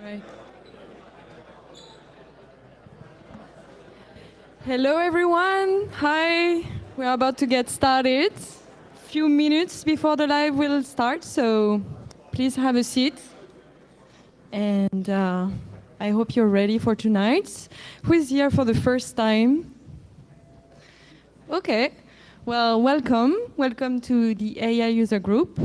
Right. Hello, everyone. Hi. We're about to get started. Few minutes before the live will start, so please have a seat. And I hope you're ready for tonight. Who is here for the first time? Okay. Well, welcome. Welcome to the AI user group.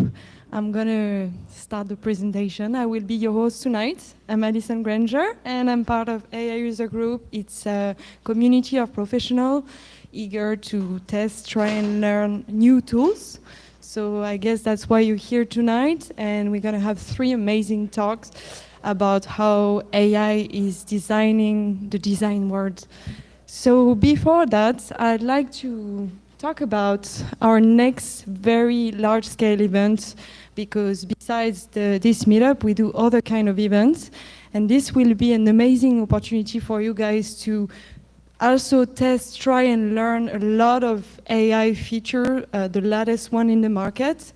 I'm going to start the presentation. I will be your host tonight. I'm Alison Granger, and I'm part of AI user group. It's a community of professionals eager to test, try, and learn new tools. So I guess that's why you're here tonight, and we're going to have 3 amazing talks about how AI is designing the design world. So before that, I'd like to talk about our next very large-scale event, because besides this meetup, we do other kind of events, and this will be an amazing opportunity for you guys to also test, try, and learn a lot of AI feature, the latest one in the market.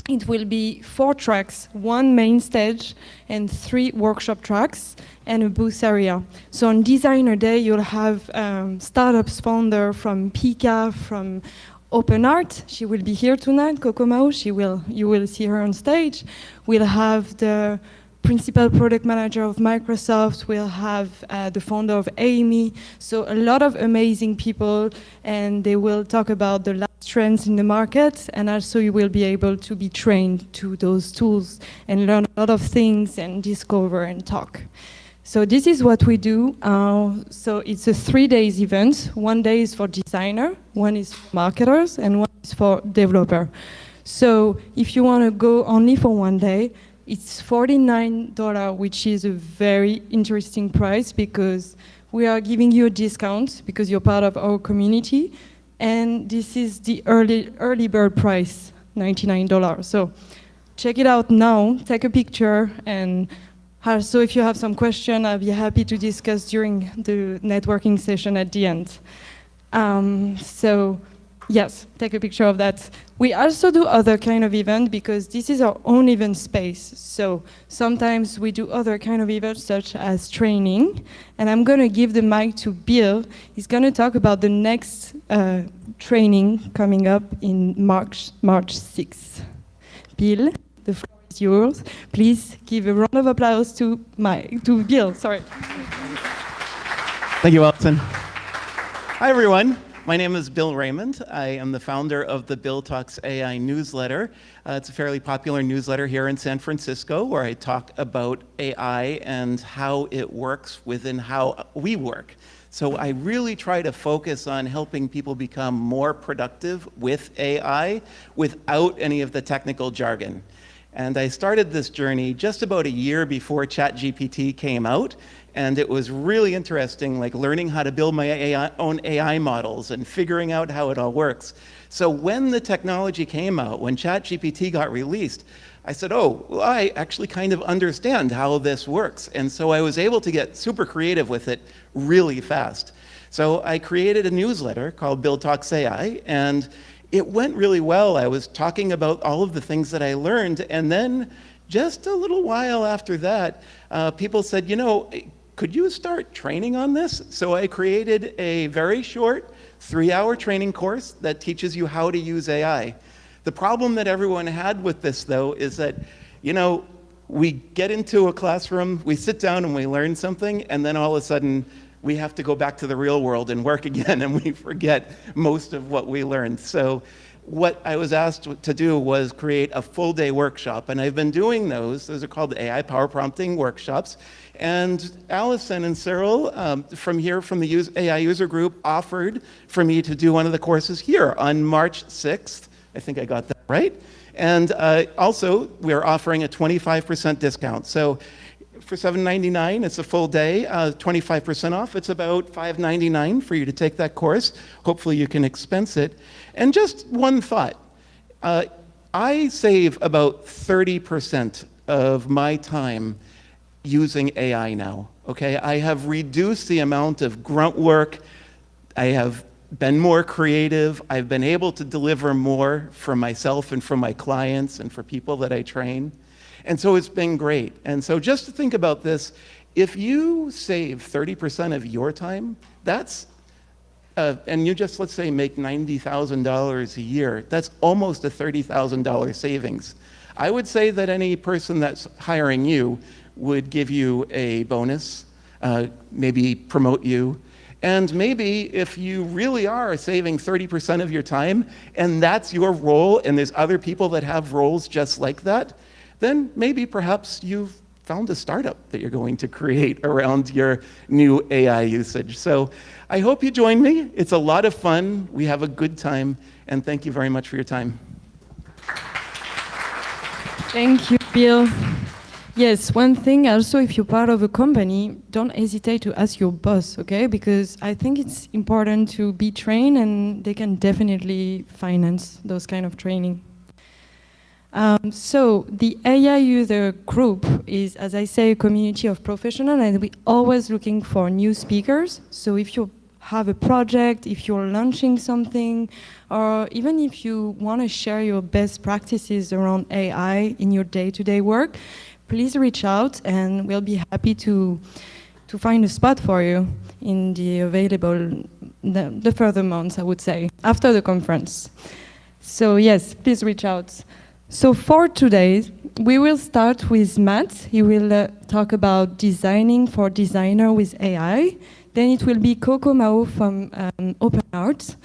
It will be 4 tracks, 1 main stage and 3 workshop tracks and a booth area. So on Designer Day, you'll have startups founder from Pika, from OpenArt. She will be here tonight, Coco. You will see her on stage. We'll have the principal product manager of Microsoft. We'll have the founder of Amy. So a lot of amazing people, and they will talk about the last trends in the market, and also you will be able to be trained to those tools and learn a lot of things and discover and talk. So this is what we do. So it's a 3 days event. 1 day is for designer, 1 is for marketers, and 1 is for developer. So if you want to go only for 1 day, it's $49, which is a very interesting price because we are giving you a discount because you're part of our community. And this is the early bird price, $99. So check it out now, take a picture, and also if you have some question, I'll be happy to discuss during the networking session at the end. So yes, take a picture of that. We also do other kind of event because this is our own event space. So sometimes we do other kind of events such as training. And I'm going to give the mic to Bill. He's going to talk about the next training coming up in March 6th. Bill, the floor is yours. Please give a round of applause to Bill. Sorry. Thank you, Alison. Hi, everyone. My name is Bill Raymond. I am the founder of the Bill Talks AI newsletter. It's a fairly popular newsletter here in San Francisco where I talk about AI and how it works within how we work. So I really try to focus on helping people become more productive with AI without any of the technical jargon. And I started this journey just about a year before ChatGPT came out. And it was really interesting, like learning how to build my own AI models and figuring out how it all works. So when the technology came out, when ChatGPT got released, I said, oh, well, I actually kind of understand how this works. And so I was able to get super creative with it really fast. So I created a newsletter called Bill Talks AI, and it went really well. I was talking about all of the things that I learned, and then just a little while after that, people said, you know, could you start training on this? So I created a very short 3-hour training course that teaches you how to use AI. The problem that everyone had with this, though, is that, you know, we get into a classroom, we sit down and we learn something, and then all of a sudden we have to go back to the real world and work again, and we forget most of what we learned. So what I was asked to do was create a full-day workshop, and I've been doing those. Those are called AI Power Prompting Workshops. And Alison and Cyril from the AI user group offered for me to do one of the courses here on March 6th. I think I got that right. And also, we're offering a 25% discount. So for $7.99, it's a full day, 25% off. It's about $5.99 for you to take that course. Hopefully you can expense it. And just one thought. I save about 30% of my time using AI now, okay? I have reduced the amount of grunt work. I have been more creative. I've been able to deliver more for myself and for my clients and for people that I train. And so it's been great. And so just to think about this, if you save 30% of your time, that's, and you just, let's say, make $90,000 a year, that's almost a $30,000 savings. I would say that any person that's hiring you would give you a bonus, maybe promote you. And maybe if you really are saving 30% of your time, and that's your role, and there's other people that have roles just like that, then maybe perhaps you've found a startup that you're going to create around your new AI usage. So I hope you join me. It's a lot of fun. We have a good time. And thank you very much for your time. Thank you, Bill. Yes, one thing also, if you're part of a company, don't hesitate to ask your boss, okay? Because I think it's important to be trained, and they can definitely finance those kind of training. So the AI user group is, as I say, a community of professionals, and we're always looking for new speakers. So if you have a project, if you're launching something, or even if you want to share your best practices around AI in your day-to-day work, please reach out, and we'll be happy to find a spot for you in the available, the further months, I would say, after the conference. So yes, please reach out. So for today, we will start with Matt. He will talk about designing for designer with AI. Then it will be Coco Mao from OpenArt.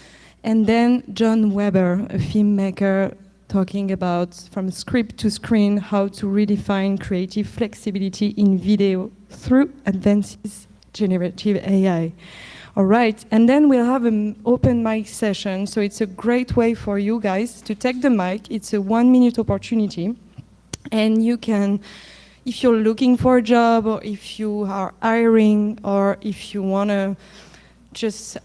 And then John Weber, a filmmaker, talking about from script to screen how to redefine creative flexibility in video through advances generative AI. All right, and then we'll have an open mic session. So it's a great way for you guys to take the mic. It's a 1-minute opportunity. And you can, if you're looking for a job, or if you are hiring, or if you want to just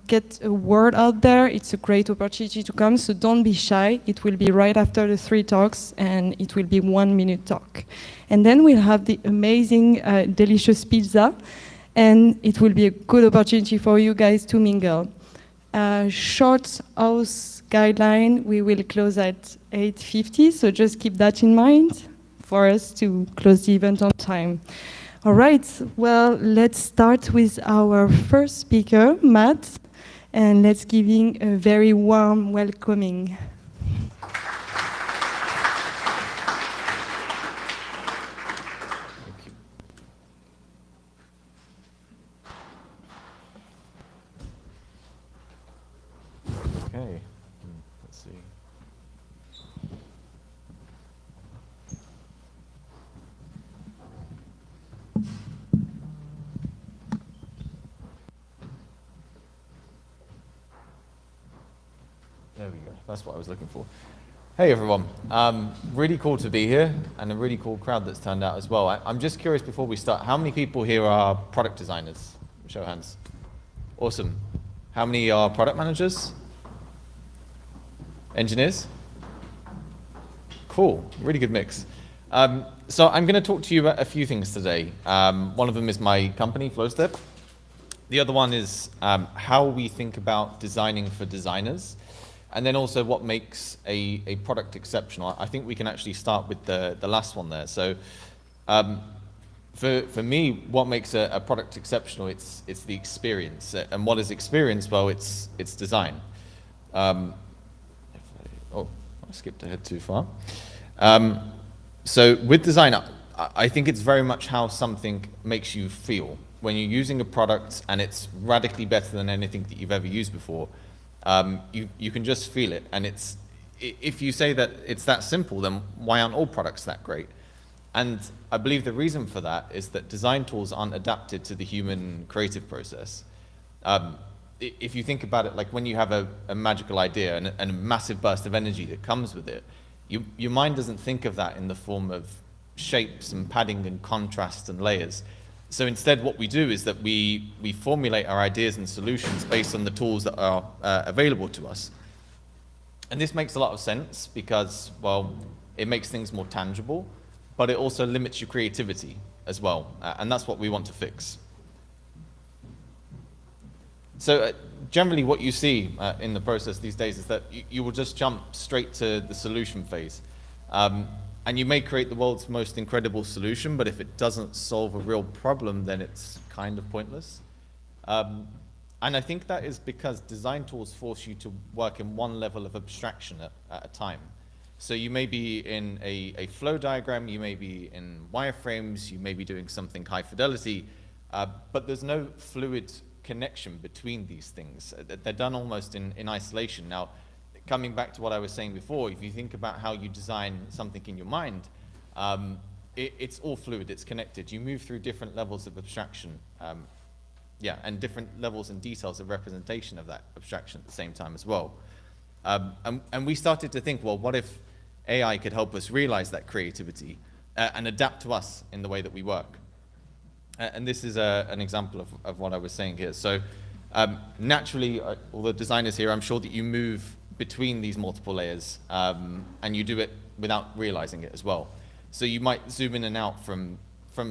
get a word out there, it's a great opportunity to come. So don't be shy. It will be right after the 3 talks, and it will be 1-minute talk. And then we'll have the amazing, delicious pizza. And it will be a good opportunity for you guys to mingle. Short house guideline, we will close at 8:50, so just keep that in mind for us to close the event on time. All right, well, let's start with our first speaker, Matt, and let's give him a very warm welcoming. Okay, let's see. There we go, that's what I was looking for. Hey everyone, really cool to be here, and a really cool crowd that's turned out as well. I'm just curious before we start, how many people here are product designers? Show of hands. Awesome. How many are product managers? Engineers? Cool, really good mix. So I'm going to talk to you about a few things today. One of them is my company, Flowstep. The other one is how we think about designing for designers, and then also what makes a product exceptional. I think we can actually start with the last one there. So for me, what makes a product exceptional, it's the experience. And what is experience? Well, it's design. I skipped ahead too far. So with design, I think it's very much how something makes you feel. When you're using a product and it's radically better than anything that you've ever used before, you can just feel it. And if you say that it's that simple, then why aren't all products that great? And I believe the reason for that is that design tools aren't adapted to the human creative process. If you think about it, like when you have a magical idea and a massive burst of energy that comes with it, your mind doesn't think of that in the form of shapes and padding and contrast and layers. So instead what we do is that we formulate our ideas and solutions based on the tools that are available to us. And this makes a lot of sense because, well, it makes things more tangible, but it also limits your creativity as well. And that's what we want to fix. So generally what you see in the process these days is that you will just jump straight to the solution phase. And you may create the world's most incredible solution, but if it doesn't solve a real problem, then it's kind of pointless. And I think that is because design tools force you to work in one level of abstraction at a time. So you may be in a flow diagram, you may be in wireframes, you may be doing something high fidelity, but there's no fluid connection between these things. They're done almost in isolation. Now, coming back to what I was saying before, if you think about how you design something in your mind, it's all fluid, it's connected. You move through different levels of abstraction, and different levels and details of representation of that abstraction at the same time as well. And we started to think, well, what if AI could help us realize that creativity and adapt to us in the way that we work? And this is an example of what I was saying here. So naturally, all the designers here, I'm sure that you move between these multiple layers, and you do it without realizing it as well. So you might zoom in and out from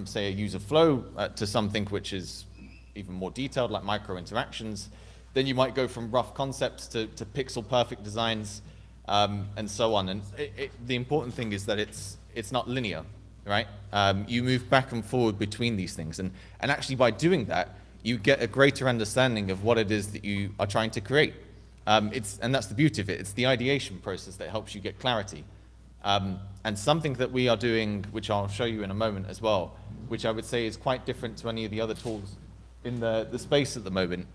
say, a user flow to something which is even more detailed, like micro interactions. Then you might go from rough concepts to pixel-perfect designs, and so on. And the important thing is that it's not linear, right? You move back and forward between these things. And actually, by doing that, you get a greater understanding of what it is that you are trying to create. And that's the beauty of it. It's the ideation process that helps you get clarity. And something that we are doing, which I'll show you in a moment as well, which I would say is quite different to any of the other tools in the space at the moment.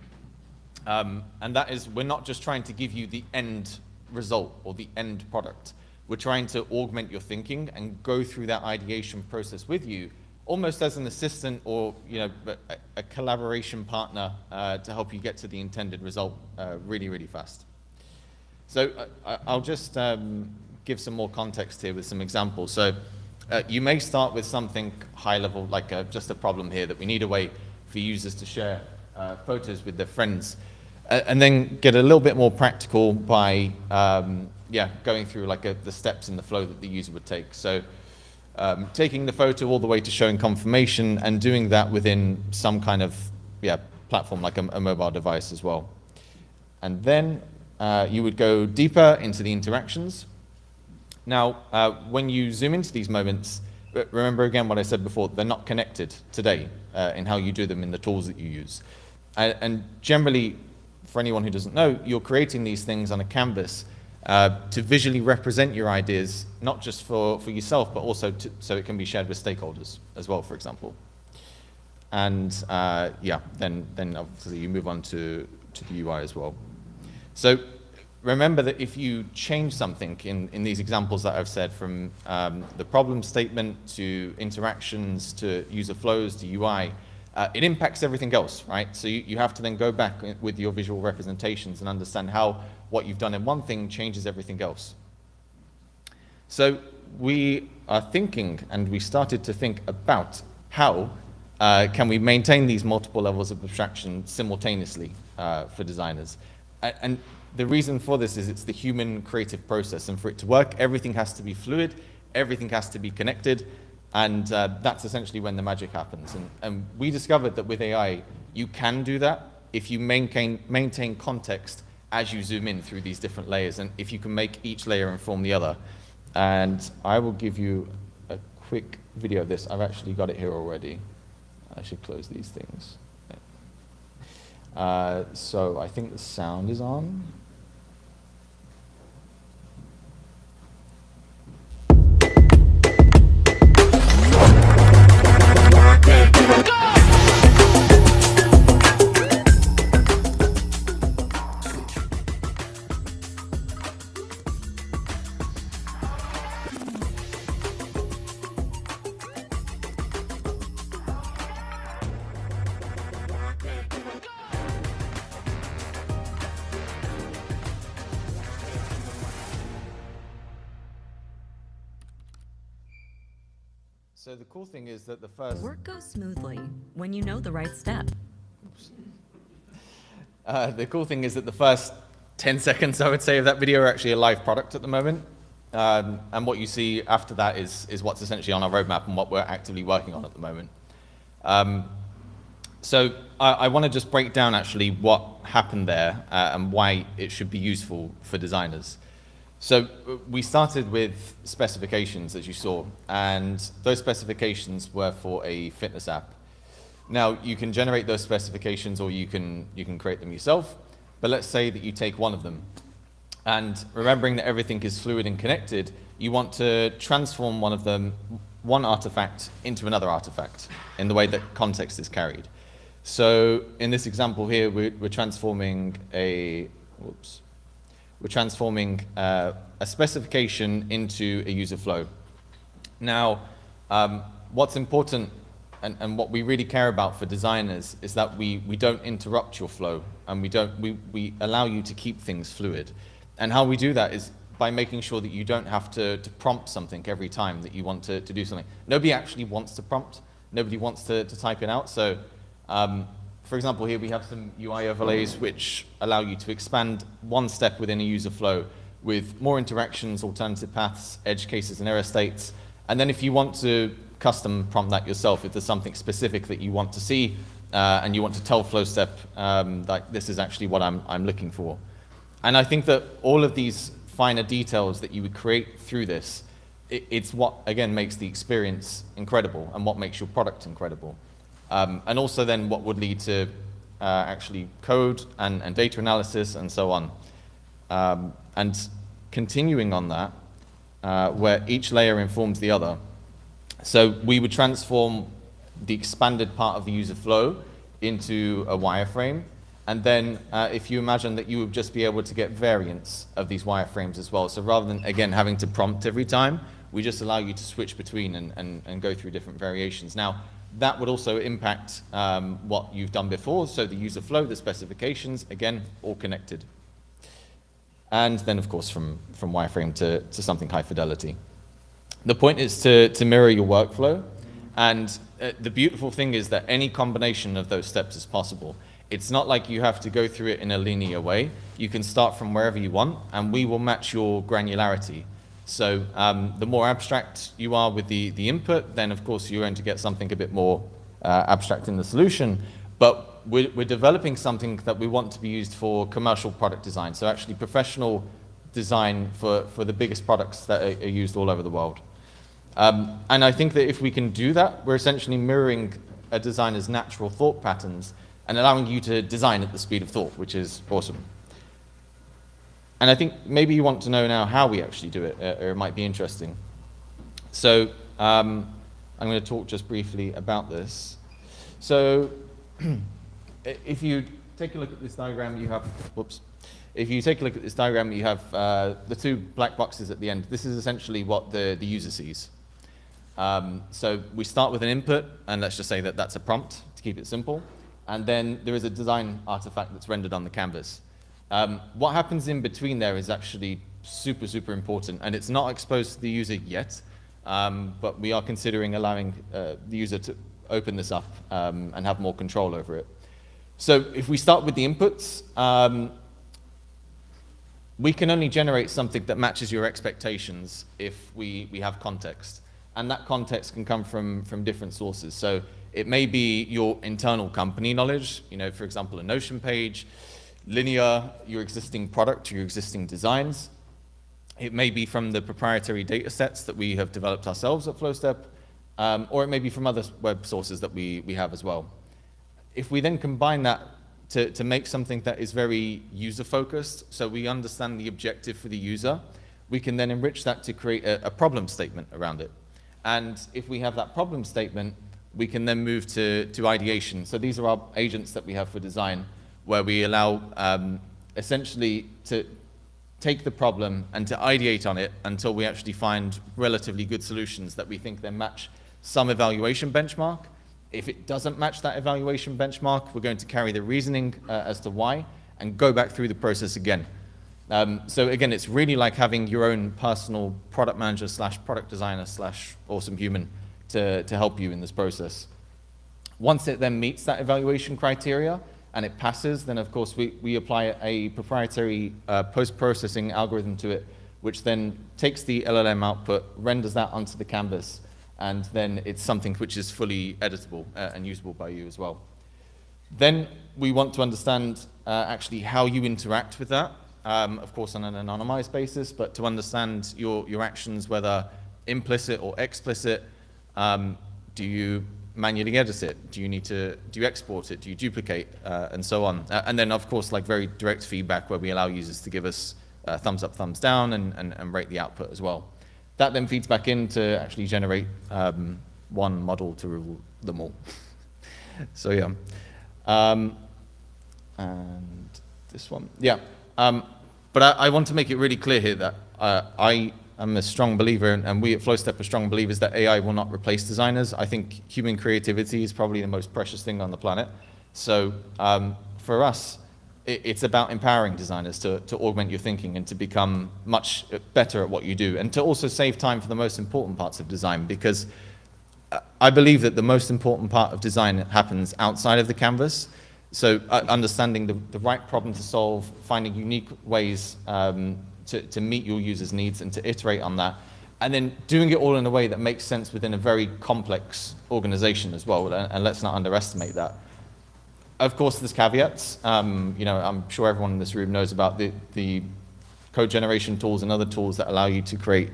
And that is, we're not just trying to give you the end result or the end product. We're trying to augment your thinking and go through that ideation process with you, almost as an assistant or a collaboration partner to help you get to the intended result really, really fast. So I'll just give some more context here with some examples. So you may start with something high level, like just a problem here that we need a way for users to share photos with their friends, and then get a little bit more practical by going through like the steps in the flow that the user would take. So taking the photo all the way to showing confirmation and doing that within some kind of platform like a mobile device as well. And then you would go deeper into the interactions. Now, when you zoom into these moments, remember again what I said before, they're not connected today in how you do them in the tools that you use. And generally, for anyone who doesn't know, you're creating these things on a canvas to visually represent your ideas, not just for yourself, but also so it can be shared with stakeholders as well, for example. And then obviously you move on to the UI as well. So remember that if you change something in these examples that I've said, from the problem statement to interactions to user flows to UI, it impacts everything else, right? So you have to then go back with your visual representations and understand how what you've done in one thing changes everything else. So we are thinking, and we started to think about how can we maintain these multiple levels of abstraction simultaneously for designers. And the reason for this is it's the human creative process, and for it to work, everything has to be fluid, everything has to be connected, and that's essentially when the magic happens. And we discovered that with AI, you can do that if you maintain context as you zoom in through these different layers, and if you can make each layer inform the other. And I will give you a quick video of this. I've actually got it here already. I should close these things. So I think the sound is on. So the cool thing is that the first... Work goes smoothly when you know the right step. The cool thing is that the first 10 seconds, I would say, of that video are actually a live product at the moment. And what you see after that is what's essentially on our roadmap and what we're actively working on at the moment. So I want to just break down actually what happened there and why it should be useful for designers. So we started with specifications, as you saw, and those specifications were for a fitness app. Now, you can generate those specifications or you can create them yourself, but let's say that you take one of them. And remembering that everything is fluid and connected, you want to transform one artifact into another artifact in the way that context is carried. So in this example here, we're transforming a specification into a user flow. Now, what's important and what we really care about for designers is that we don't interrupt your flow, and we allow you to keep things fluid. And how we do that is by making sure that you don't have to prompt something every time that you want to do something. Nobody actually wants to prompt. Nobody wants to type it out. So, for example, here we have some UI overlays which allow you to expand one step within a user flow with more interactions, alternative paths, edge cases, and error states. And then if you want to custom prompt that yourself, if there's something specific that you want to see and you want to tell Flowstep like this is actually what I'm looking for. And I think that all of these finer details that you would create through this, it's what, again, makes the experience incredible and what makes your product incredible. And also then what would lead to actually code and data analysis and so on. And continuing on that, where each layer informs the other. So we would transform the expanded part of the user flow into a wireframe. And then if you imagine that you would just be able to get variants of these wireframes as well. So rather than, again, having to prompt every time, we just allow you to switch between and go through different variations. Now, that would also impact what you've done before. So the user flow, the specifications, again, all connected. And then, of course, from wireframe to something high fidelity. The point is to mirror your workflow. And the beautiful thing is that any combination of those steps is possible. It's not like you have to go through it in a linear way. You can start from wherever you want, and we will match your granularity. So the more abstract you are with the input, then of course you're going to get something a bit more abstract in the solution. But we're developing something that we want to be used for commercial product design. So actually professional design for the biggest products that are used all over the world. And I think that if we can do that, we're essentially mirroring a designer's natural thought patterns and allowing you to design at the speed of thought, which is awesome. And I think maybe you want to know now how we actually do it, or it might be interesting. So I'm going to talk just briefly about this. So if you take a look at this diagram, you have, if you take a look at this diagram, you have the two black boxes at the end. This is essentially what the user sees. So we start with an input, and let's just say that that's a prompt to keep it simple. And then there is a design artifact that's rendered on the canvas. What happens in between there is actually super, super important, and it's not exposed to the user yet, but we are considering allowing the user to open this up and have more control over it. So if we start with the inputs, we can only generate something that matches your expectations if we have context. And that context can come from different sources. So it may be your internal company knowledge, for example, a Notion page, linear, your existing product, your existing designs. It may be from the proprietary data sets that we have developed ourselves at Flowstep, or it may be from other web sources that we have as well. If we then combine that to make something that is very user-focused, so we understand the objective for the user, we can then enrich that to create a problem statement around it. And if we have that problem statement, we can then move to ideation. So these are our agents that we have for design, where we allow essentially to take the problem and to ideate on it until we actually find relatively good solutions that we think then match some evaluation benchmark. If it doesn't match that evaluation benchmark, we're going to carry the reasoning as to why and go back through the process again. So again, it's really like having your own personal product manager / product designer / awesome human to help you in this process. Once it then meets that evaluation criteria and it passes, then of course we apply a proprietary post-processing algorithm to it, which then takes the LLM output, renders that onto the canvas, and then it's something which is fully editable and usable by you as well. Then we want to understand actually how you interact with that, of course on an anonymized basis, but to understand your actions, whether implicit or explicit. Do you manually edit it? Do you export it? Do you duplicate, and so on? And then of course like very direct feedback where we allow users to give us thumbs up, thumbs down, and rate the output as well. That then feeds back in to actually generate one model to rule them all. So yeah. And this one, yeah. But I want to make it really clear here that I'm a strong believer, and we at Flowstep are strong believers that AI will not replace designers. I think human creativity is probably the most precious thing on the planet. So for us, it's about empowering designers to augment your thinking and to become much better at what you do, and to also save time for the most important parts of design, because I believe that the most important part of design happens outside of the canvas. So understanding the right problem to solve, finding unique ways to meet your users' needs and to iterate on that, and then doing it all in a way that makes sense within a very complex organization as well, and let's not underestimate that. Of course, there's caveats. You know, I'm sure everyone in this room knows about the code generation tools and other tools that allow you to create,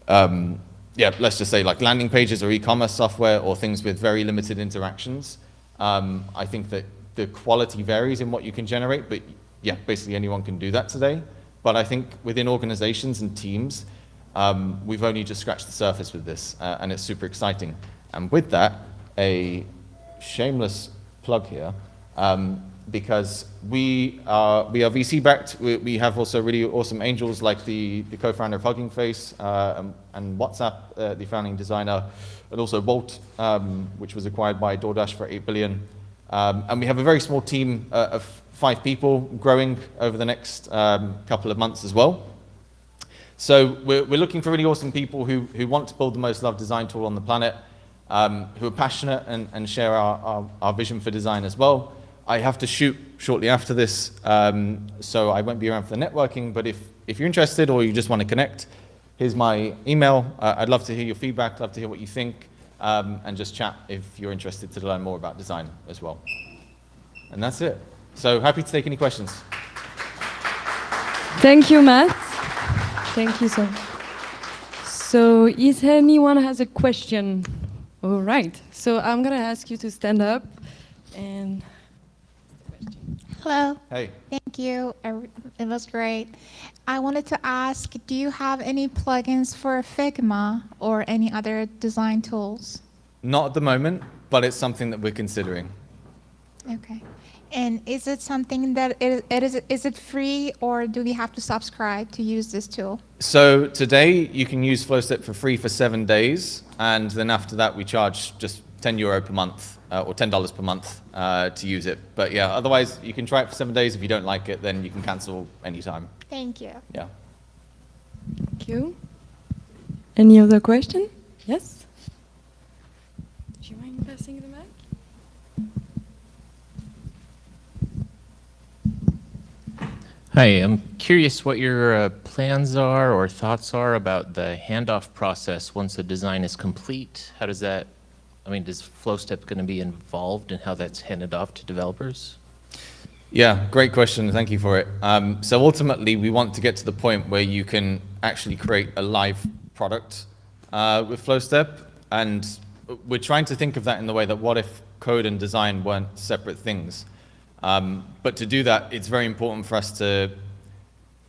yeah, let's just say like landing pages or e-commerce software or things with very limited interactions. I think that the quality varies in what you can generate, but yeah, basically anyone can do that today. But I think within organizations and teams, we've only just scratched the surface with this, and it's super exciting. And with that, a shameless plug here, because we are VC backed. We have also really awesome angels like the co-founder of Hugging Face and WhatsApp, the founding designer, and also Bolt, which was acquired by DoorDash for $8 billion. And we have a very small team of 5 people growing over the next couple of months as well. So we're looking for really awesome people who want to build the most loved design tool on the planet, who are passionate and share our vision for design as well. I have to shoot shortly after this, so I won't be around for the networking, but if you're interested or you just want to connect, here's my email. I'd love to hear your feedback, love to hear what you think, and just chat if you're interested to learn more about design as well. And that's it. So happy to take any questions. Thank you, Matt. Thank you so much. So if anyone has a question? All right. So I'm going to ask you to stand up and... Hello. Hey. Thank you. It was great. I wanted to ask, do you have any plugins for Figma or any other design tools? Not at the moment, but it's something that we're considering. Okay. And is it something that is it free, or do we have to subscribe to use this tool? So today you can use Flowstep for free for 7 days, and then after that we charge just €10 per month or $10 per month to use it. But yeah, otherwise you can try it for 7 days. If you don't like it, then you can cancel anytime. Thank you. Yeah. Thank you. Any other question? Yes? Do you mind passing the mic? Hi, I'm curious what your plans are or thoughts are about the handoff process once a design is complete. How does that, I mean, is Flowstep going to be involved in how that's handed off to developers? Yeah, great question. Thank you for it. So ultimately, we want to get to the point where you can actually create a live product with Flowstep. And we're trying to think of that in the way that what if code and design weren't separate things? But to do that, it's very important for us to,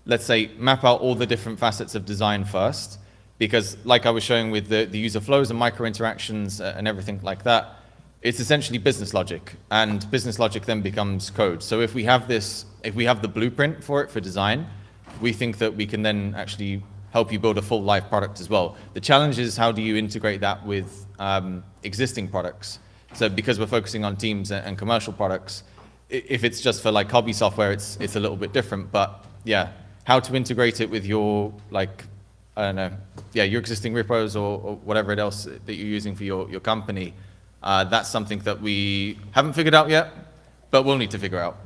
let's say, map out all the different facets of design first, because like I was showing with the user flows and micro interactions and everything like that, it's essentially business logic, and business logic then becomes code. So if we have this, if we have the blueprint for it for design, we think that we can then actually help you build a full live product as well. The challenge is how do you integrate that with existing products? So because we're focusing on teams and commercial products, if it's just for like hobby software, it's a little bit different. But yeah, how to integrate it with your, like, I don't know, yeah, your existing repos or whatever else that you're using for your company, that's something that we haven't figured out yet, but we'll need to figure out.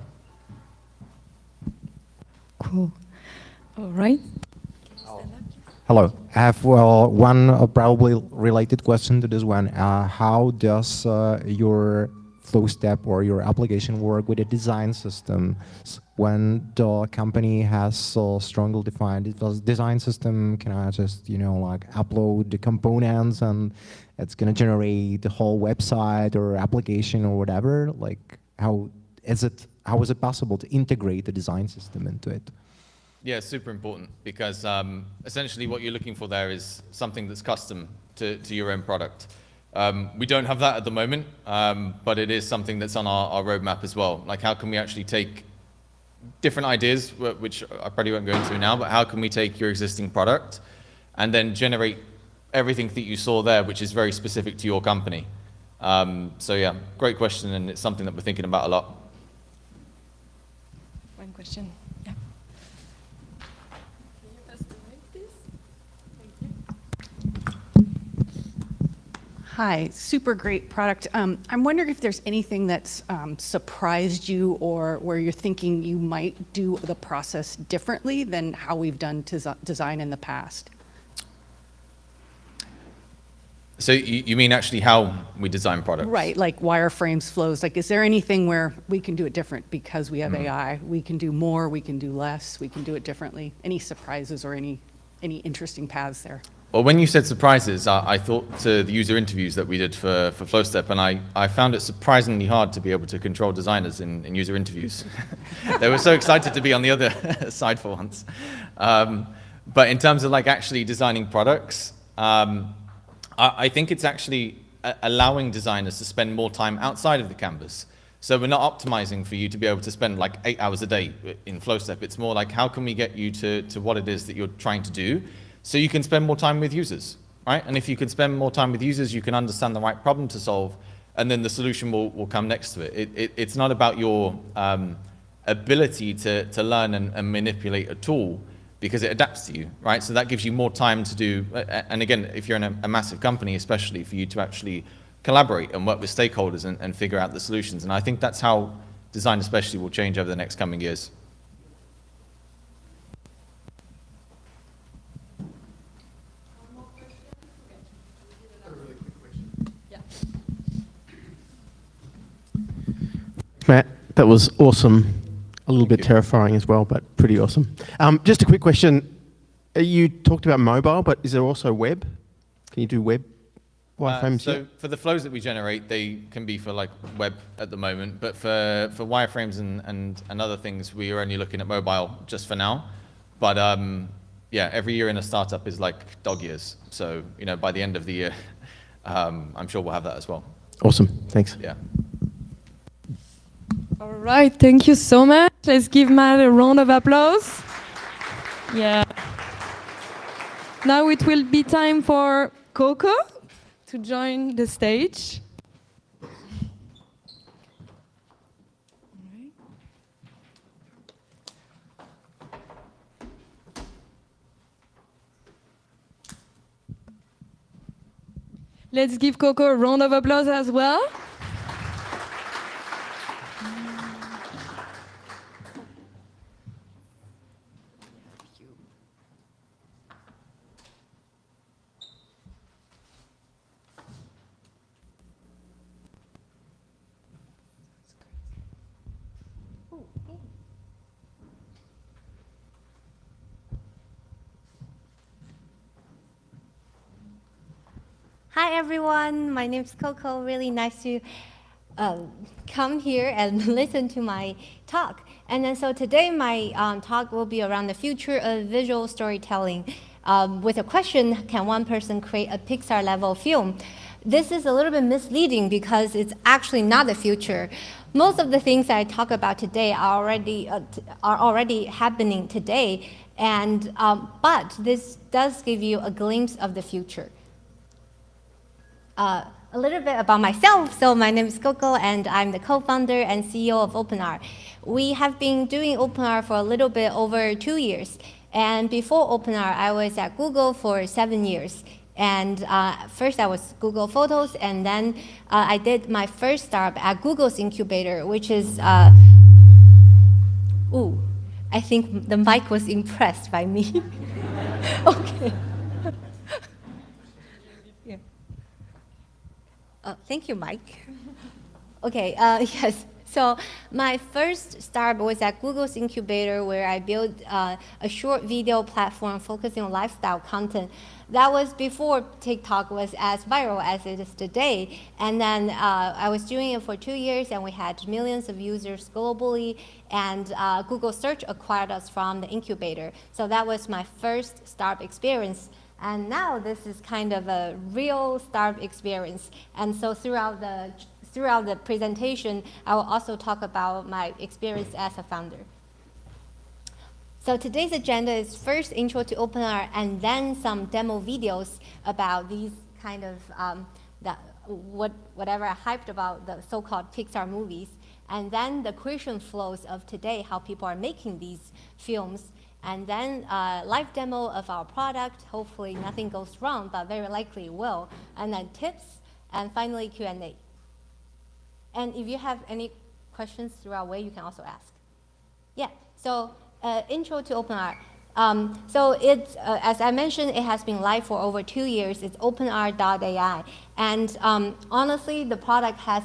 Cool. All right. Hello. I have one probably related question to this one. How does your Flowstep or your application work with a design system. When the company has so strongly defined design system, can I just, like upload the components and it's going to generate the whole website or application or whatever? Like, how is it possible to integrate the design system into it? Yeah, it's super important because essentially what you're looking for there is something that's custom to your own product. We don't have that at the moment, but it is something that's on our roadmap as well. Like, how can we actually take different ideas, which I probably won't go into now, but how can we take your existing product and then generate everything that you saw there, which is very specific to your company? So yeah, great question, and it's something that we're thinking about a lot. One question. Yeah. Can you pass the mic, please? Thank you. Hi, super great product. I'm wondering if there's anything that's surprised you or where you're thinking you might do the process differently than how we've done design in the past. So you mean actually how we design products? Right, like wireframes, flows. Like, is there anything where we can do it different because we have AI? We can do more, we can do less, we can do it differently. Any surprises or any interesting paths there? Well, when you said surprises, I thought to the user interviews that we did for Flowstep, and I found it surprisingly hard to be able to control designers in user interviews. They were so excited to be on the other side for once. But in terms of like actually designing products, I think it's actually allowing designers to spend more time outside of the canvas. So we're not optimizing for you to be able to spend like 8 hours a day in Flowstep. It's more like, how can we get you to what it is that you're trying to do so you can spend more time with users, right? And if you can spend more time with users, you can understand the right problem to solve, and then the solution will come next to it. It's not about your ability to learn and manipulate a tool, because it adapts to you, right? So that gives you more time to do, and again, if you're in a massive company, especially for you to actually collaborate and work with stakeholders and figure out the solutions. And I think that's how design especially will change over the next coming years. Matt, that was awesome. A little bit terrifying as well, but pretty awesome. Just a quick question. You talked about mobile, but is there also web? Can you do web wireframes? So for the flows that we generate, they can be for like web at the moment, but for wireframes and other things, we are only looking at mobile just for now. But yeah, every year in a startup is like dog years. So, by the end of the year, I'm sure we'll have that as well. Awesome, thanks. Yeah. All right, thank you so much. Let's give Matt a round of applause. Yeah. Now it will be time for Coco to join the stage. Let's give Coco a round of applause as well. Hi everyone, my name is Coco. Really nice to come here and listen to my talk. And then so today my talk will be around the future of visual storytelling with a question, can one person create a Pixar-level film? This is a little bit misleading because it's actually not the future. Most of the things that I talk about today are already happening today, and but this does give you a glimpse of the future. A little bit about myself. So my name is Coco, and I'm the co-founder and CEO of OpenArt. We have been doing OpenArt for a little bit over 2 years. And before OpenArt, I was at Google for 7 years. And first I was Google Photos, and then I did my first startup at Google's incubator, which is, ooh, I think the mic was impressed by me. Okay. Thank you, Mike. Okay, yes. So my first start was at Google's incubator, where I built a short video platform focusing on lifestyle content. That was before TikTok was as viral as it is today. And then I was doing it for 2 years, and we had millions of users globally. And Google Search acquired us from the incubator. So that was my first startup experience. And now this is kind of a real startup experience. And so throughout the presentation, I will also talk about my experience as a founder. So today's agenda is first intro to OpenArt, and then some demo videos about these kind of whatever I hyped about the so-called Pixar movies, and then the creation flows of today, how people are making these films, and then live demo of our product. Hopefully nothing goes wrong, but very likely it will, and then tips, and finally Q&A. And if you have any questions throughout the way, you can also ask. Yeah, so intro to OpenArt. So it's, as I mentioned, it has been live for over 2 years. It's OpenArt.ai. And honestly, the product has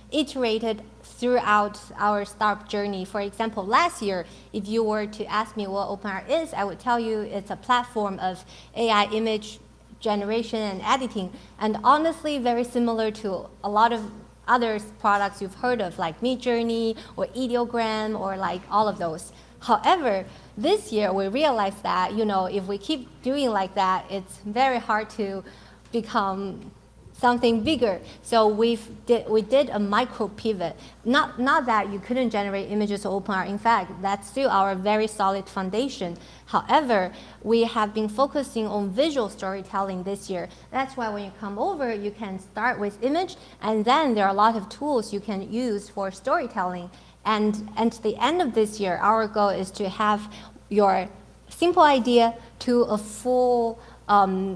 iterated throughout our startup journey. For example, last year, if you were to ask me what OpenArt is, I would tell you it's a platform of AI image generation and editing. And honestly, very similar to a lot of other products you've heard of, like Midjourney or Ideogram or like all of those. However, this year we realized that, you know, if we keep doing like that, it's very hard to become something bigger. So we did a micro pivot. Not that you couldn't generate images with OpenArt. In fact, that's still our very solid foundation. However, we have been focusing on visual storytelling this year. That's why when you come over, you can start with image, and then there are a lot of tools you can use for storytelling. And at the end of this year, our goal is to have your simple idea to a full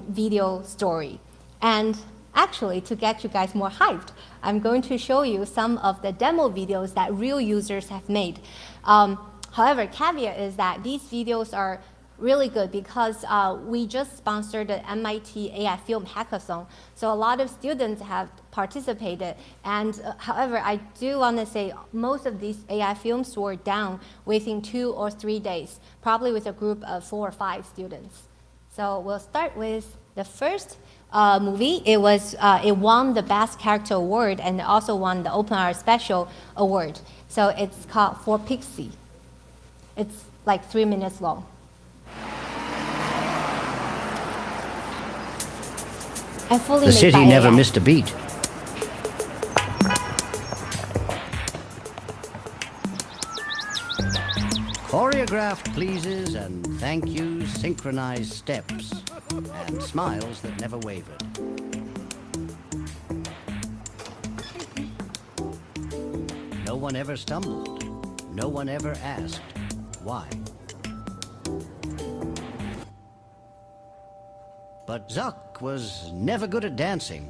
video story. And actually, to get you guys more hyped, I'm going to show you some of the demo videos that real users have made. However, caveat is that these videos are really good because we just sponsored the MIT AI Film Hackathon. So a lot of students have participated. And however, I do want to say most of these AI films were done within 2 or 3 days, probably with a group of 4 or 5 students. So we'll start with the first movie. It won the Best Character Award and also won the OpenArt Special Award. So it's called For Pixie. It's like 3 minutes long. The city never missed a beat. Choreographed pleases and thank yous, synchronized steps, and smiles that never wavered. No one ever stumbled. No one ever asked why. But Zuck was never good at dancing.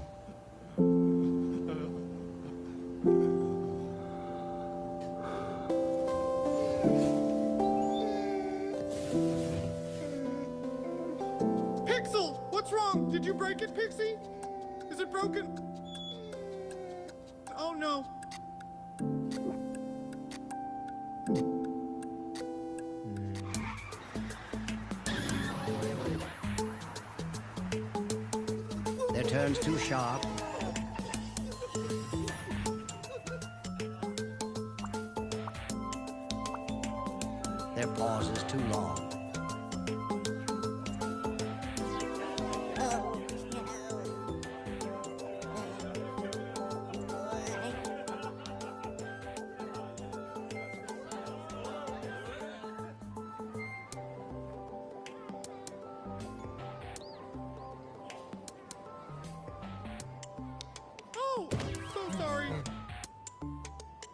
Pixel! What's wrong? Did you break it, Pixie? Is it broken? Oh no. Their turn's too sharp. Their pauses too long. Oh, so sorry.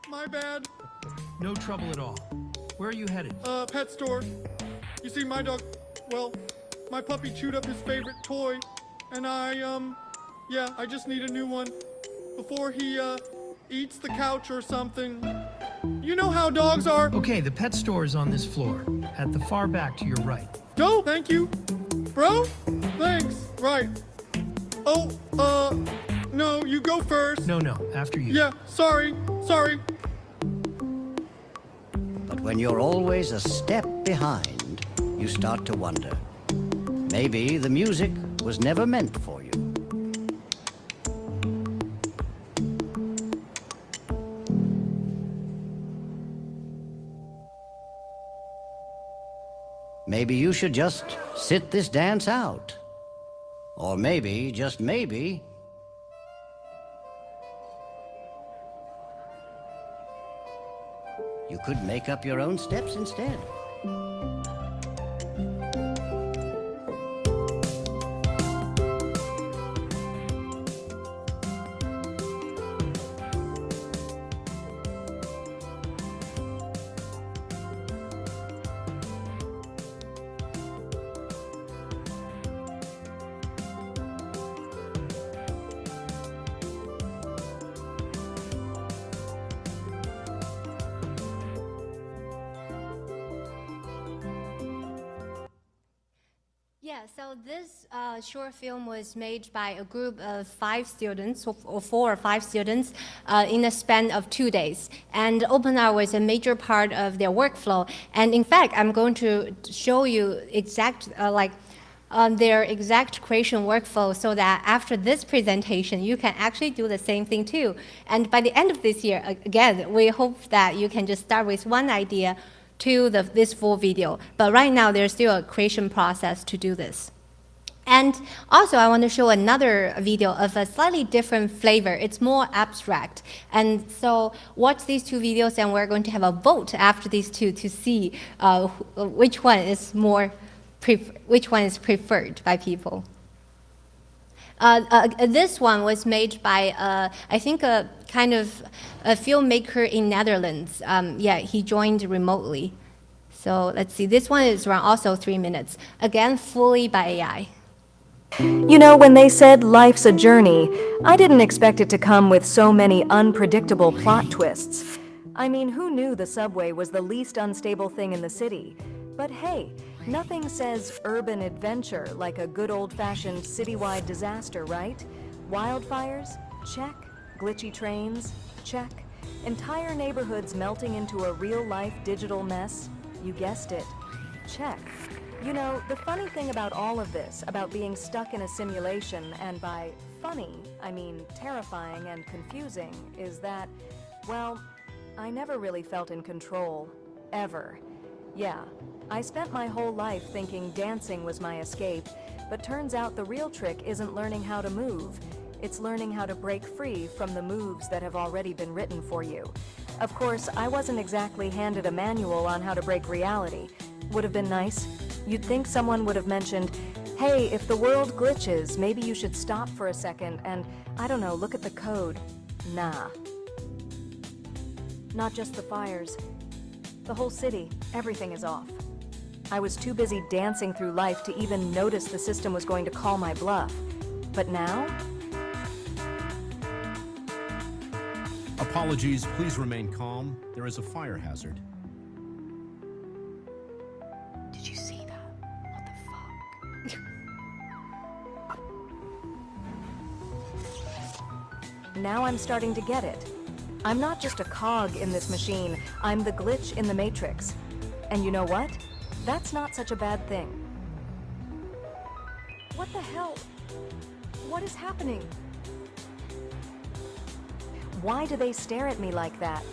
My bad. No trouble at all. Where are you headed? Pet store. You see, my dog, well, my puppy chewed up his favorite toy, and yeah, I just need a new one before he, eats the couch or something. You know how dogs are. Okay, the pet store is on this floor, at the far back to your right. Go, thank you. Bro? Thanks. Right. Oh, No, you go first. No, after you. Yeah, sorry. But when you're always a step behind, you start to wonder. Maybe the music was never meant for you. Maybe you should just sit this dance out. Or maybe, just maybe, you could make up your own steps instead. Yeah, so this short film was made by a group of 5 students, or 4 or 5 students, in a span of 2 days. And OpenArt was a major part of their workflow. And in fact, I'm going to show you their exact creation workflow so that after this presentation, you can actually do the same thing too. And by the end of this year, again, we hope that you can just start with one idea to this full video. But right now, there's still a creation process to do this. And also, I want to show another video of a slightly different flavor. It's more abstract. And so watch these 2 videos, and we're going to have a vote after these 2 to see which one is preferred by people. This one was made by, I think, a filmmaker in Netherlands. He joined remotely. So let's see, this one is around also 3 minutes. Again, fully by AI. You know, when they said life's a journey, I didn't expect it to come with so many unpredictable plot twists. I mean, who knew the subway was the least unstable thing in the city? But hey, nothing says urban adventure like a good old-fashioned citywide disaster, right? Wildfires? Check. Glitchy trains? Check. Entire neighborhoods melting into a real-life digital mess? You guessed it. Check. You know, the funny thing about all of this, about being stuck in a simulation, and by funny, I mean terrifying and confusing, is that, well, I never really felt in control. Ever. Yeah, I spent my whole life thinking dancing was my escape, but turns out the real trick isn't learning how to move. It's learning how to break free from the moves that have already been written for you. Of course, I wasn't exactly handed a manual on how to break reality. Would have been nice. You'd think someone would have mentioned, hey, if the world glitches, maybe you should stop for a second and, I don't know, look at the code. Nah. Not just the fires. The whole city, everything is off. I was too busy dancing through life to even notice the system was going to call my bluff. But now? Apologies, please remain calm. There is a fire hazard. Did you see that? What the fuck? Now I'm starting to get it. I'm not just a cog in this machine, I'm the glitch in the matrix. And you know what? That's not such a bad thing. What the hell? What is happening? Why do they stare at me like that?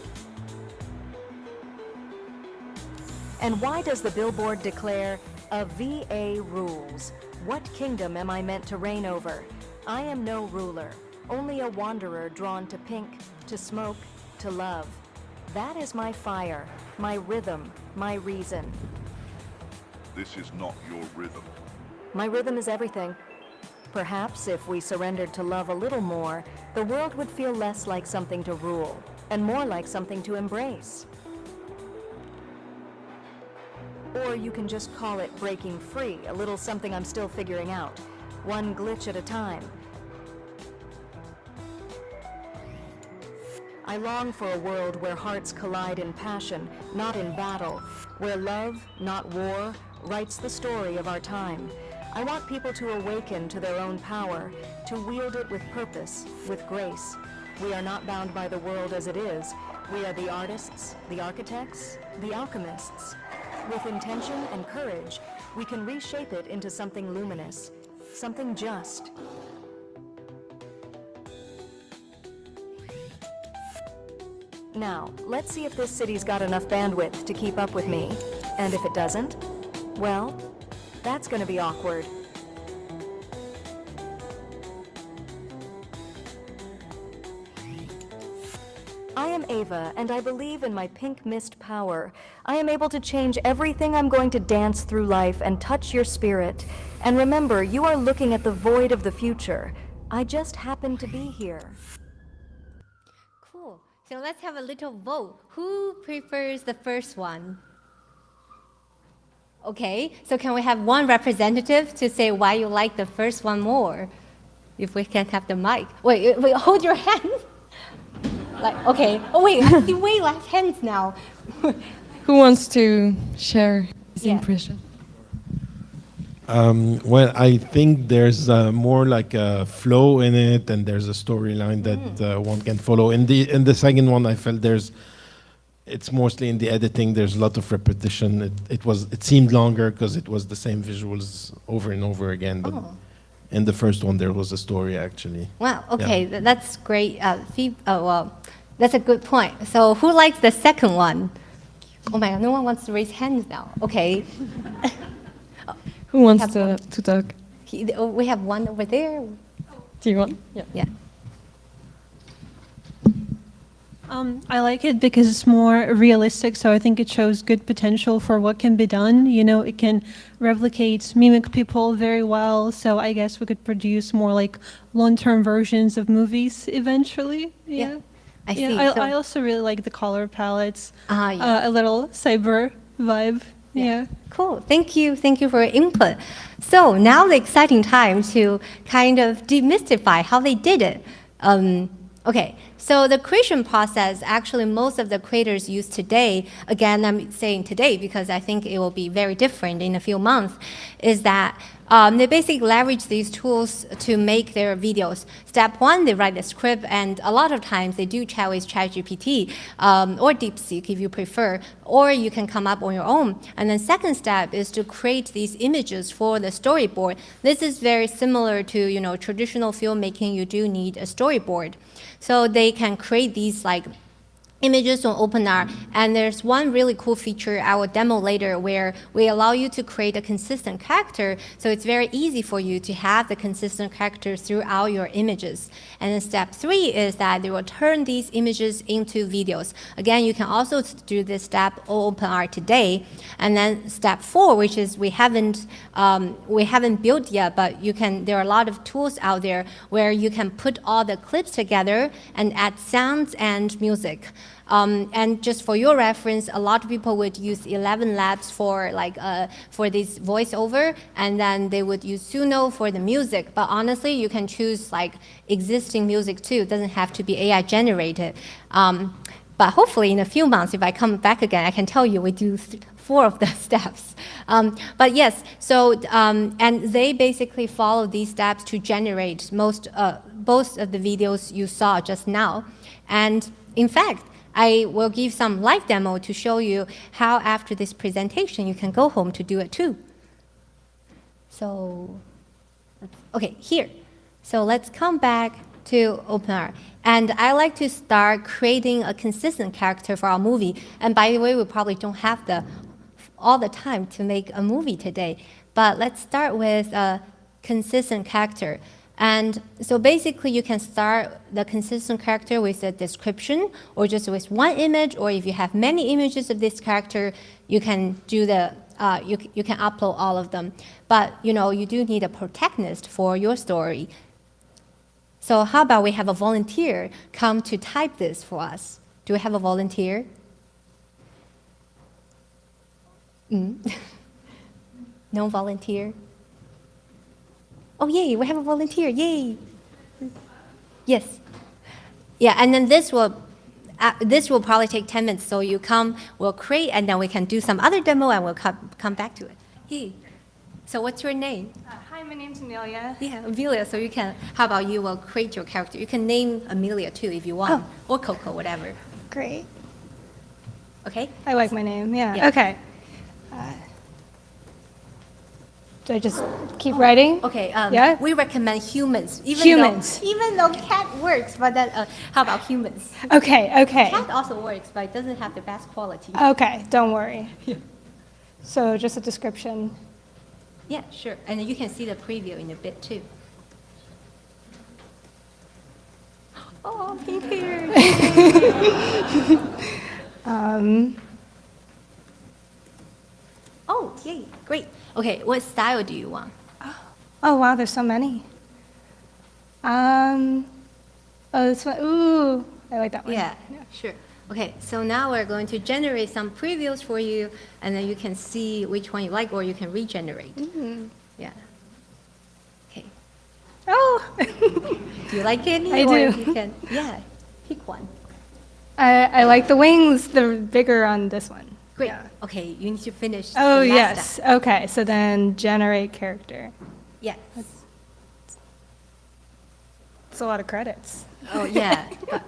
And why does the billboard declare, "A VA rules"? What kingdom am I meant to reign over? I am no ruler, only a wanderer drawn to pink, to smoke, to love. That is my fire, my rhythm, my reason. This is not your rhythm. My rhythm is everything. Perhaps if we surrendered to love a little more, the world would feel less like something to rule, and more like something to embrace. Or you can just call it breaking free, a little something I'm still figuring out, one glitch at a time. I long for a world where hearts collide in passion, not in battle, where love, not war, writes the story of our time. I want people to awaken to their own power, to wield it with purpose, with grace. We are not bound by the world as it is. We are the artists, the architects, the alchemists. With intention and courage, we can reshape it into something luminous, something just. Now, let's see if this city's got enough bandwidth to keep up with me. And if it doesn't, well, that's gonna be awkward. I am Ava, and I believe in my pink mist power. I am able to change everything I'm going to dance through life and touch your spirit. And remember, you are looking at the void of the future. I just happen to be here. Cool. So let's have a little vote. Who prefers the first one? Okay, so can we have one representative to say why you like the first one more? If we can have the mic. Wait, hold your hand. Like, okay. Oh wait, I see way less hands now. Who wants to share his impression? Well, I think there's more like a flow in it, and there's a storyline that one can follow. In the second one, I felt it's mostly in the editing. There's a lot of repetition. It seemed longer because it was the same visuals over and over again. But in the first one, there was a story actually. Wow. Okay, that's great. Well, that's a good point. So who likes the second one? Oh my God, no one wants to raise hands now. Okay. Who wants to talk? We have one over there. Do you want? Yeah. I like it because it's more realistic, so I think it shows good potential for what can be done. You know, it can replicate, mimic people very well, so I guess we could produce more like long-term versions of movies eventually. Yeah. I see. I also really like the color palettes, a little cyber vibe. Yeah. Cool. Thank you. Thank you for your input. So now the exciting time to kind of demystify how they did it. Okay, so the creation process, actually most of the creators use today, again, I'm saying today because I think it will be very different in a few months, is that they basically leverage these tools to make their videos. Step one, they write the script, and a lot of times they do chat with ChatGPT or DeepSeek if you prefer, or you can come up on your own. And then second step is to create these images for the storyboard. This is very similar to traditional filmmaking. You do need a storyboard. So they can create these like images on OpenArt, and there's one really cool feature I will demo later where we allow you to create a consistent character, so it's very easy for you to have the consistent character throughout your images. And then step three is that they will turn these images into videos. Again, you can also do this step on OpenArt today. And then step four, which is we haven't built yet, but there are a lot of tools out there where you can put all the clips together and add sounds and music. And just for your reference, a lot of people would use 11 Labs for this voiceover, and then they would use Suno for the music. But honestly, you can choose like existing music too. It doesn't have to be AI generated. But hopefully in a few months, if I come back again, I can tell you we do 4 of the steps. But yes, so, and they basically follow these steps to generate both of the videos you saw just now. And in fact, I will give some live demo to show you how after this presentation you can go home to do it too. So, okay, here. So let's come back to OpenArt. And I like to start creating a consistent character for our movie. And by the way, we probably don't have all the time to make a movie today. But let's start with a consistent character. And so basically you can start the consistent character with a description or just with one image, or if you have many images of this character, you can do you can upload all of them. But you do need a protagonist for your story. So how about we have a volunteer come to type this for us? Do we have a volunteer? No volunteer? Oh, yay, we have a volunteer, yay. Yes. Yeah, and then this will probably take 10 minutes. So you come, we'll create, and then we can do some other demo, and we'll come back to it. Yay. So what's your name? Hi, Hi, my name's Amelia. Yeah, Amelia. So you can. How about you will create your character? You can name Amelia too if you want, or Coco, whatever. Great. Okay. I like my name. Yeah. Yeah. Okay. Do I just keep writing? Okay. Yeah. We recommend humans. Humans. Even though cat works, but then how about humans? Okay. Okay. Cat also works, but it doesn't have the best quality. Okay. Don't worry. So just a description. Yeah, sure. And you can see the preview in a bit too. Oh, pink hair. Oh, yay, great. Okay, what style do you want? Oh wow, there's so many. Oh, this one. Ooh, I like that one. Yeah, sure. Okay, so now we're going to generate some previews for you, and then you can see which one you like, or you can regenerate. Yeah. Okay. Oh. Do you like any? I or do. You can, yeah, pick one. I like the wings. They're bigger on this one. Great. Okay, you need to finish. Oh the last yes. step. Okay. So then generate character. Yeah. It's a lot of credits. Oh yeah, but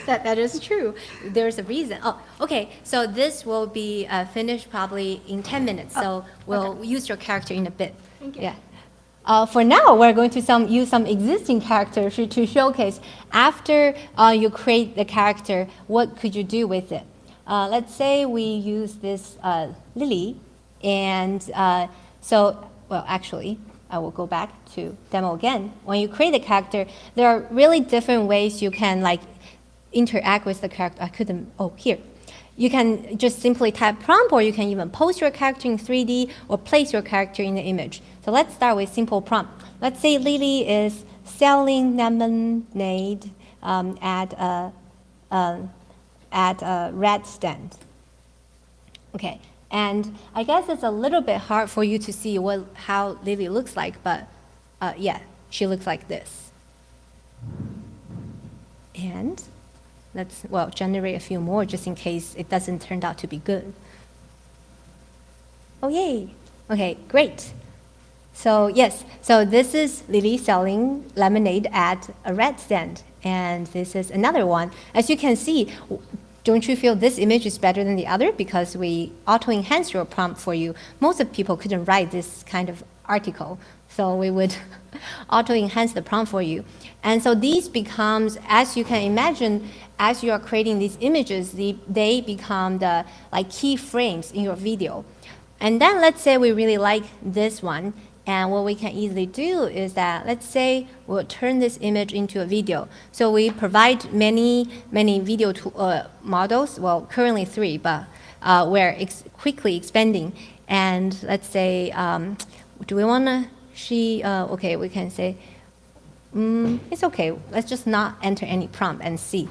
that is true. There's a reason. Oh, okay. So this will be finished probably in 10 minutes. So we'll use your character in a bit. Thank you. Yeah. For now, we're going to use some existing characters to showcase. After you create the character, what could you do with it? Let's say we use this Lily, and well, actually, I will go back to demo again. When you create a character, there are really different ways you can like interact with the character. I couldn't, oh, here. You can just simply type prompt, or you can even post your character in 3D or place your character in the image. So let's start with simple prompt. Let's say Lily is selling lemonade at a red stand. Okay. And I guess it's a little bit hard for you to see how Lily looks like, but yeah, she looks like this. And let's, well, generate a few more just in case it doesn't turn out to be good. Oh, yay. Okay, great. So yes, so this is Lily selling lemonade at a red stand. And this is another one. As you can see, don't you feel this image is better than the other? Because we auto-enhance your prompt for you. Most of people couldn't write this kind of article, so we would auto-enhance the prompt for you. And so these becomes, as you can imagine, as you are creating these images, they become the like key frames in your video. And then let's say we really like this one. And what we can easily do is that, let's say we'll turn this image into a video. So we provide many video models, well, currently 3, but we're quickly expanding. And let's say, do we want to, okay, we can say, it's okay, let's just not enter any prompt and see.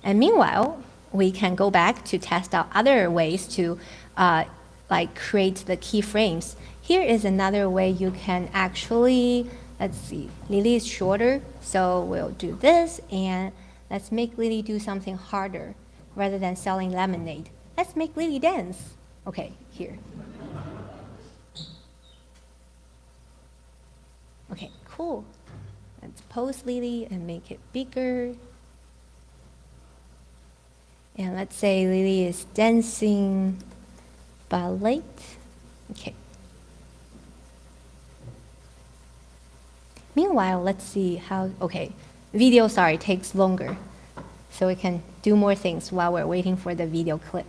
And meanwhile, we can go back to test out other ways to like create the keyframes. Here is another way you can actually, let's see, Lily is shorter, so we'll do this, and let's make Lily do something harder rather than selling lemonade. Let's make Lily dance. Okay, here. Okay, cool. Let's pose Lily and make it bigger. And let's say Lily is dancing ballet. Okay. Meanwhile, let's see how, okay, video, sorry, takes longer. So we can do more things while we're waiting for the video clip.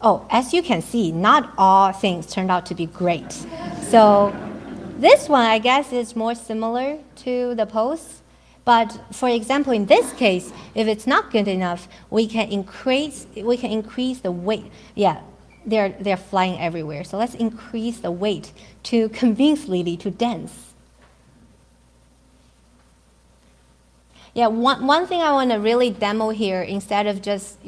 Oh, as you can see, not all things turned out to be great. So this one, I guess, is more similar to the post. But for example, in this case, if it's not good enough, we can increase the weight. Yeah, they're flying everywhere. So let's increase the weight to convince Lily to dance. Yeah, one thing I want to really demo here, instead of just,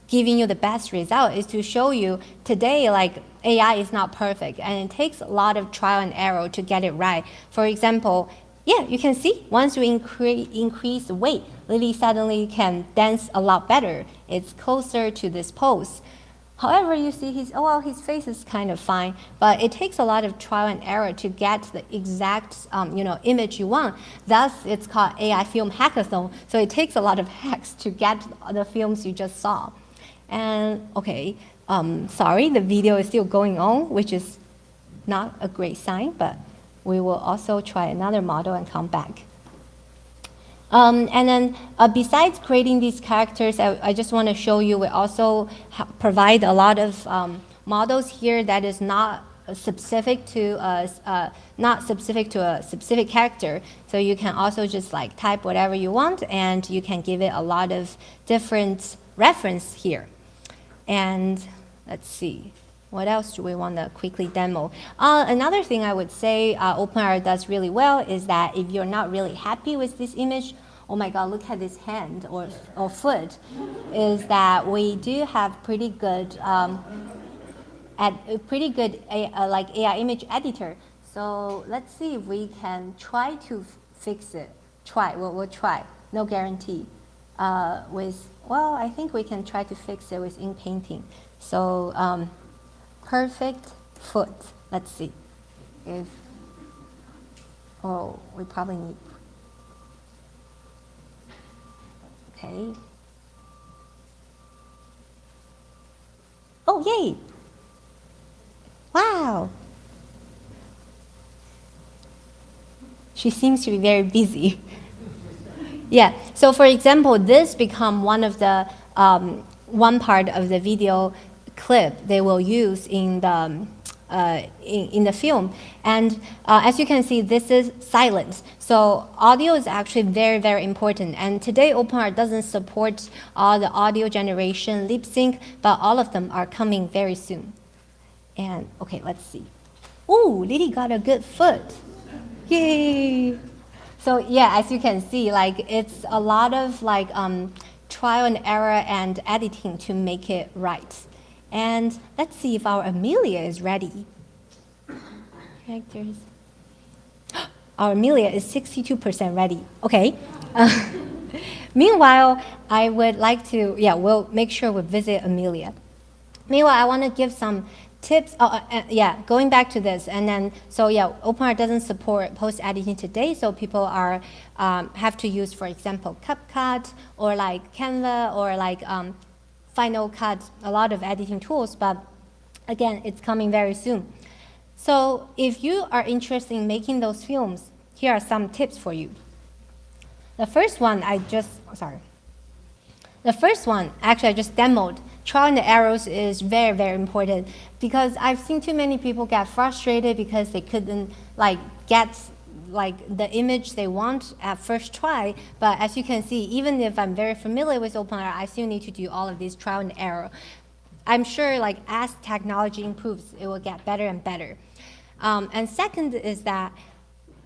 giving you the best result, is to show you today, like, AI is not perfect, and it takes a lot of trial and error to get it right. For example, yeah, you can see once you increase the weight, Lily suddenly can dance a lot better. It's closer to this pose. However, you see his face is kind of fine, but it takes a lot of trial and error to get the exact image you want. Thus, it's called AI film hackathon. So it takes a lot of hacks to get the films you just saw. And okay, sorry, the video is still going on, which is not a great sign, but we will also try another model and come back. And then besides creating these characters, I just want to show you we also provide a lot of models here that is not specific to a specific character. So you can also just like type whatever you want, and you can give it a lot of different reference here. And let's see. What else do we want to quickly demo? Another thing I would say OpenArt does really well is that if you're not really happy with this image, oh my God, look at this hand or foot, is that we do have pretty good like AI image editor. So let's see if we can try to fix it. We'll try. No guarantee. I think we can try to fix it with ink painting. So. Perfect foot. Let's see if, we probably need, okay. Oh, yay. Wow. She seems to be very busy. Yeah, so for example, this become one of the, one part of the video clip they will use in the film. And as you can see, this is silence. So audio is actually very, very important. And today, OpenArt doesn't support all the audio generation, lip sync, but all of them are coming very soon. And okay, let's see. Ooh, Lily got a good foot. Yay! So yeah, as you can see, like it's a lot of like trial and error and editing to make it right. And let's see if our Amelia is ready. Characters. Our Amelia is 62% ready. Okay. Meanwhile, I would like to, we'll make sure we visit Amelia. Meanwhile, I want to give some tips. Going back to this, and then OpenArt doesn't support post editing today, so people are have to use, for example, CapCut or like Canva or like Final Cut, a lot of editing tools, but again, it's coming very soon. So if you are interested in making those films, here are some tips for you. The first one I just demoed. Trial and errors is very, very important because I've seen too many people get frustrated because they couldn't get the image they want at first try. But as you can see, even if I'm very familiar with OpenArt, I still need to do all of these trial and error. I'm sure as technology improves, it will get better and better. And second is that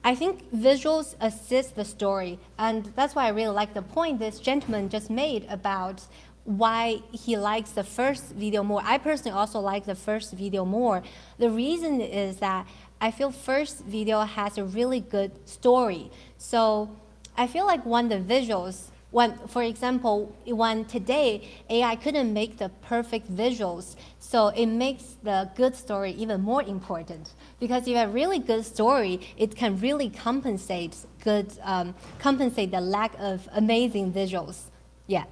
I think visuals assist the story. And that's why I really like the point this gentleman just made about why he likes the first video more. I personally also like the first video more. The reason is that I feel first video has a really good story. So I feel like when the visuals, for example, when today AI couldn't make the perfect visuals, so it makes the good story even more important. Because if you have a really good story, it can really compensate the lack of amazing visuals. Yeah.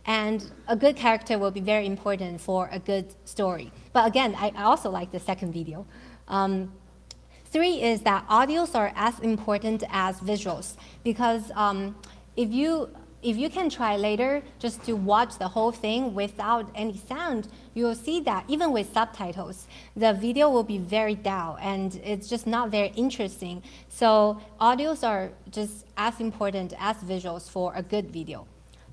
And a good character will be very important for a good story. But again, I also like the second video. 3 is that audios are as important as visuals because if you can try later just to watch the whole thing without any sound, you will see that even with subtitles, the video will be very dull and it's just not very interesting. So audios are just as important as visuals for a good video.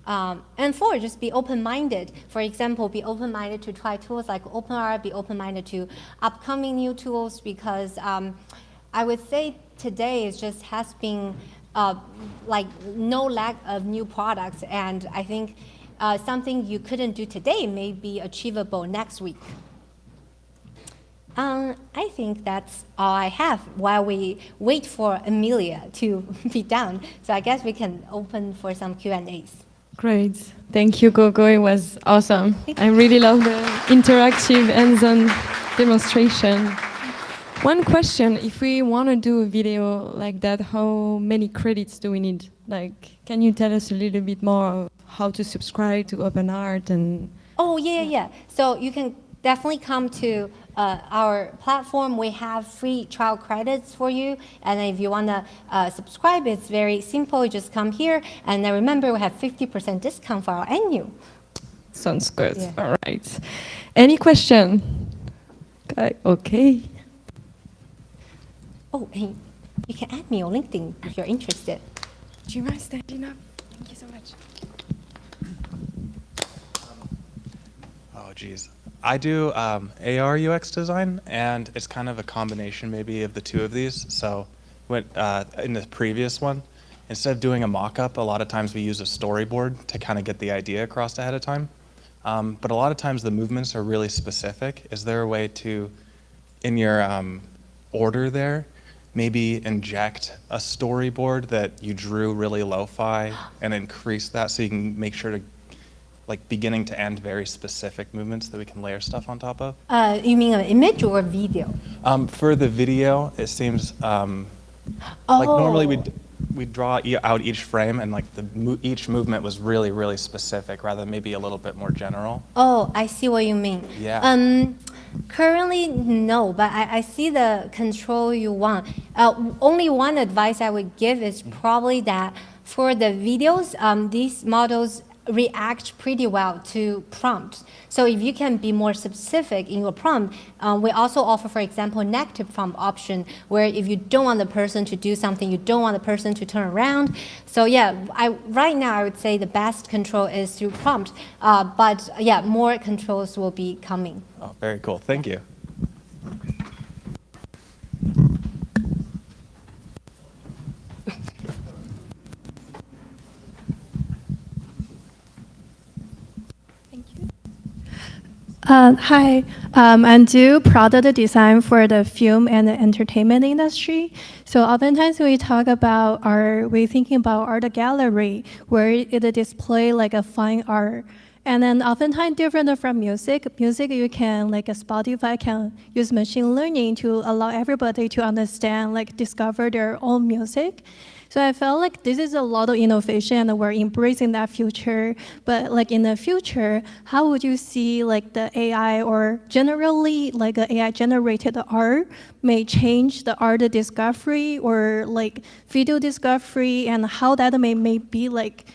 And 4, just be open-minded. For example, be open-minded to try tools like OpenArt, be open-minded to upcoming new tools because I would say today it just has been like no lack of new products, and I think something you couldn't do today may be achievable next week. I think that's all I have while we wait for Amelia to be done. So I guess we can open for some Q&As. Great. Thank you, Coco. It was awesome. I really love the interactive hands-on demonstration. One question, if we want to do a video like that, how many credits do we need? Like, can you tell us a little bit more of how to subscribe to OpenArt and... Oh, yeah. So you can definitely come to our platform. We have free trial credits for you. And if you want to subscribe, it's very simple. You just come here. And then remember, we have 50% discount for our annual. Sounds good. Yeah. All right. Any question? Okay. Oh, and you can add me on LinkedIn if you're interested. Do you mind standing up? Thank you so much. Oh, geez. I do AR UX design, and it's kind of a combination maybe of the two of these. So when, in the previous one, instead of doing a mock-up, a lot of times we use a storyboard to kind of get the idea across ahead of time. But a lot of times the movements are really specific. Is there a way to, in your order there, maybe inject a storyboard that you drew really lo-fi and increase that so you can make sure to, like, beginning to end, very specific movements that we can layer stuff on top of? You mean an image or a video? For the video, it seems like normally we'd draw out each frame, and like each movement was really, really specific, rather than maybe a little bit more general. Oh, I see what you mean. Yeah. Currently, no, but I see the control you want. Only one advice I would give is probably that for the videos, these models react pretty well to prompts. So if you can be more specific in your prompt, we also offer, for example, negative prompt option, where if you don't want the person to do something, you don't want the person to turn around. So yeah, right now I would say the best control is through prompt, but yeah, more controls will be coming. Oh, very cool. Thank you. Hi, I do product design for the film and the entertainment industry. So oftentimes we talk about we're thinking about art gallery, where it display like a fine art. And then oftentimes different from music. Music, you can, like a Spotify can use machine learning to allow everybody to understand, like discover their own music. So I felt like this is a lot of innovation and we're embracing that future. But like in the future, how would you see like the AI or generally like the AI generated art may change the art discovery or like video discovery, and how that may be like,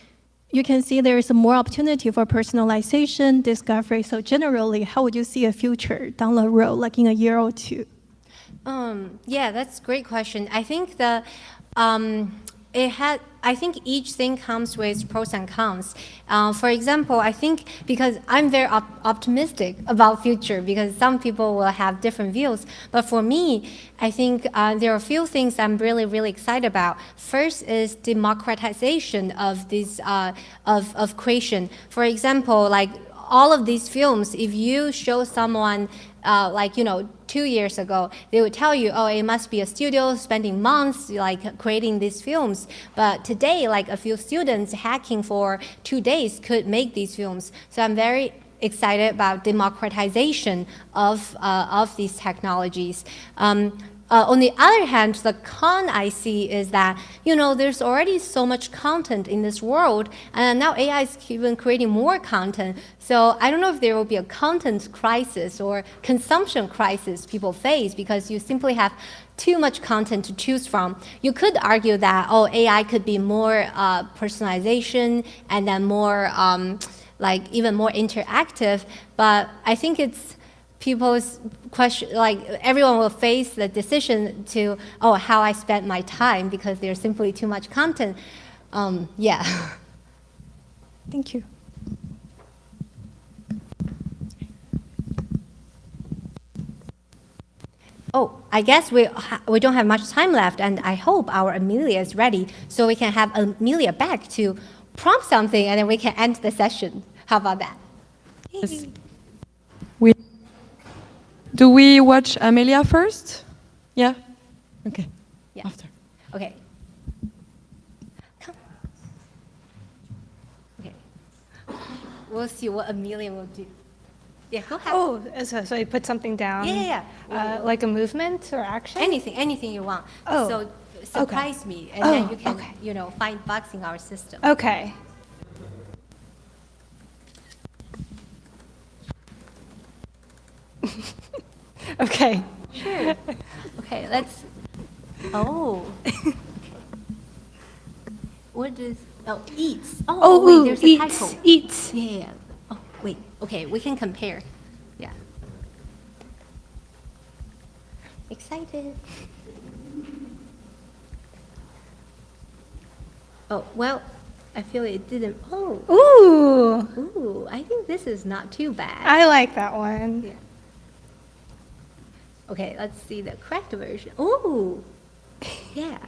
you can see there is more opportunity for personalization, discovery. So generally, how would you see a future down the road, like in a year or two? Yeah, that's a great question. I think I think each thing comes with pros and cons. For example, I think because I'm very optimistic about future, because some people will have different views. But for me, I think there are a few things I'm really, really excited about. First is democratization of this of creation. For example, like all of these films, if you show someone like, 2 years ago, they would tell you, oh, it must be a studio spending months like creating these films. But today, like a few students hacking for 2 days could make these films. So I'm very excited about democratization of these technologies. On the other hand, the con I see is that, there's already so much content in this world, and now AI is even creating more content. So I don't know if there will be a content crisis or consumption crisis people face, because you simply have too much content to choose from. You could argue that, AI could be more personalization and then more, like even more interactive, but I think it's people's question, like everyone will face the decision to, how I spend my time, because there's simply too much content. Yeah. Thank you. Oh, I guess we don't have much time left, and I hope our Amelia is ready, so we can have Amelia back to prompt something, and then we can end the session. How about that? Yes. Do we watch Amelia first? Yeah? Okay. Yeah. After. Okay. Come. Okay. We'll see what Amelia will do. Yeah, go ahead. Oh, so I put something down? Yeah. Like a movement or action? Anything you want. Oh, So surprise me, and then you can, find bugs in our system. Okay. Okay. Sure. Okay, let's. Oh. What is? Oh, eats. Oh, wait, there's a eats, typo. eats. Yeah. Oh, wait. Okay, we can compare. Yeah. Excited. Oh, well, I feel it didn't. Oh. Ooh. Ooh, I think this is not too bad. I like that one. Yeah. Okay, let's see the correct version. Ooh. Yeah.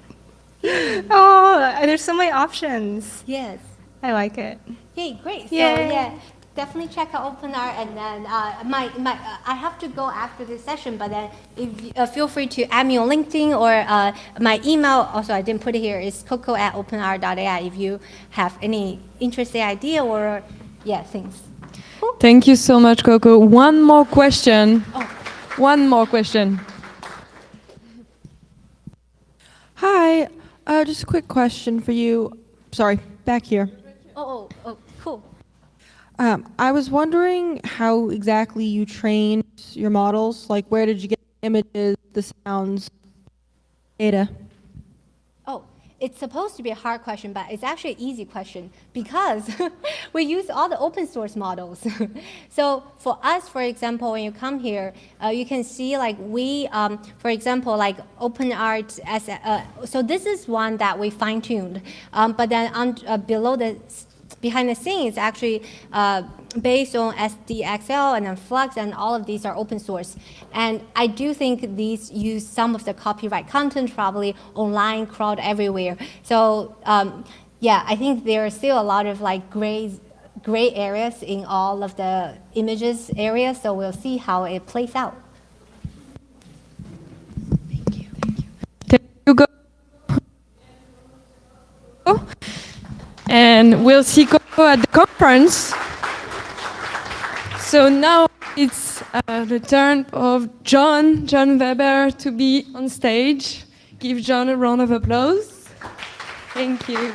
Oh, there's so many options. Yes. I like it. Yay, great. So Yay. yeah, definitely check out OpenArt, and then I have to go after this session, but then if feel free to add me on LinkedIn, or my email. Also, I didn't put it here. Is coco@openart.ai. If you have any interesting idea or things. Thank you so much, Coco. One more question. One more question. Hi, just a quick question for you. Sorry, back here. Oh, cool. I was wondering how exactly you trained your models. Like, where did you get the images, the sounds, data? Oh, it's supposed to be a hard question, but it's actually an easy question because we use all the open source models. So for us, for example, when you come here, you can see like for example, like OpenArt as so this is one that we fine-tuned, but then below behind the scenes, it's actually based on SDXL and then Flux, and all of these are open source. And I do think these use some of the copyright content, probably online, crowd everywhere. So yeah, I think there are still a lot of like gray areas in all of the images area. So we'll see how it plays out. Thank you, go. And we'll see Coco at the conference. So now it's the turn of John Weber to be on stage. Give John a round of applause. Thank you.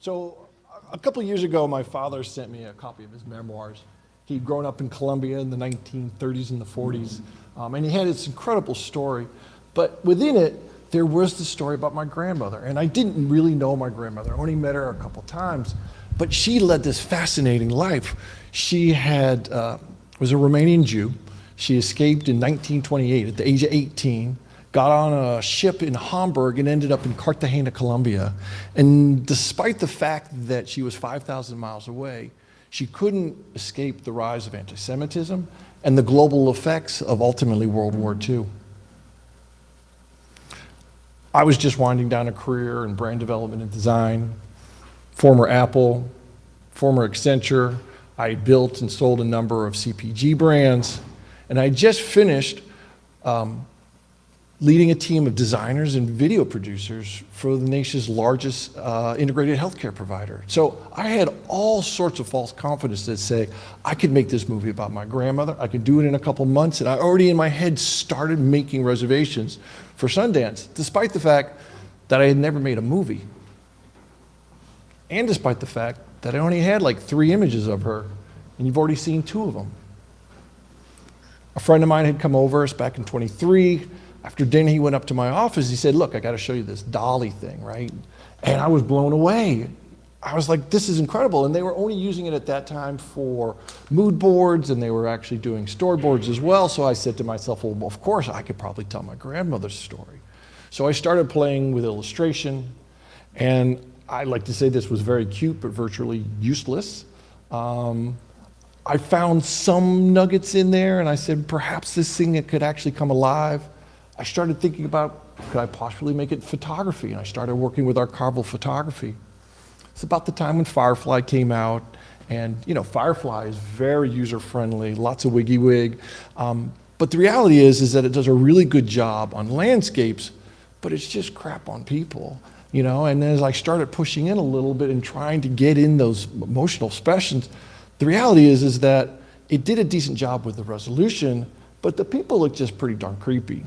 So a couple of years ago, my father sent me a copy of his memoirs. He'd grown up in Colombia in the 1930s and the 40s, and he had this incredible story. But within it, there was the story about my grandmother. And I didn't really know my grandmother. I only met her a couple times. But she led this fascinating life. She was a Romanian Jew. She escaped in 1928 at the age of 18. Got on a ship in Hamburg and ended up in Cartagena, Colombia. And despite the fact that she was 5,000 miles away, she couldn't escape the rise of anti-Semitism and the global effects of ultimately World War II. I was just winding down a career in brand development and design, former Apple, former Accenture. I built and sold a number of CPG brands, and I just finished leading a team of designers and video producers for the nation's largest integrated healthcare provider. So I had all sorts of false confidence that say, I could make this movie about my grandmother, I could do it in a couple months, and I already in my head started making reservations for Sundance, despite the fact that I had never made a movie. And despite the fact that I only had like 3 images of her, and you've already seen 2 of them. A friend of mine had come over us back in 23. After dinner, he went up to my office. He said, look, I got to show you this Dall-E thing, right? And I was blown away. I was like, this is incredible. And they were only using it at that time for mood boards, and they were actually doing storyboards as well. So I said to myself, well, of course, I could probably tell my grandmother's story. So I started playing with illustration, and I like to say this was very cute, but virtually useless. I found some nuggets in there, and I said, perhaps this thing could actually come alive. I started thinking about, could I possibly make it photography? And I started working with archival photography. It's about the time when Firefly came out, and Firefly is very user-friendly, lots of wiggy-wig. But the reality is that it does a really good job on landscapes, but it's just crap on people. And as I started pushing in a little bit and trying to get in those emotional expressions, the reality is that it did a decent job with the resolution, but the people looked just pretty darn creepy.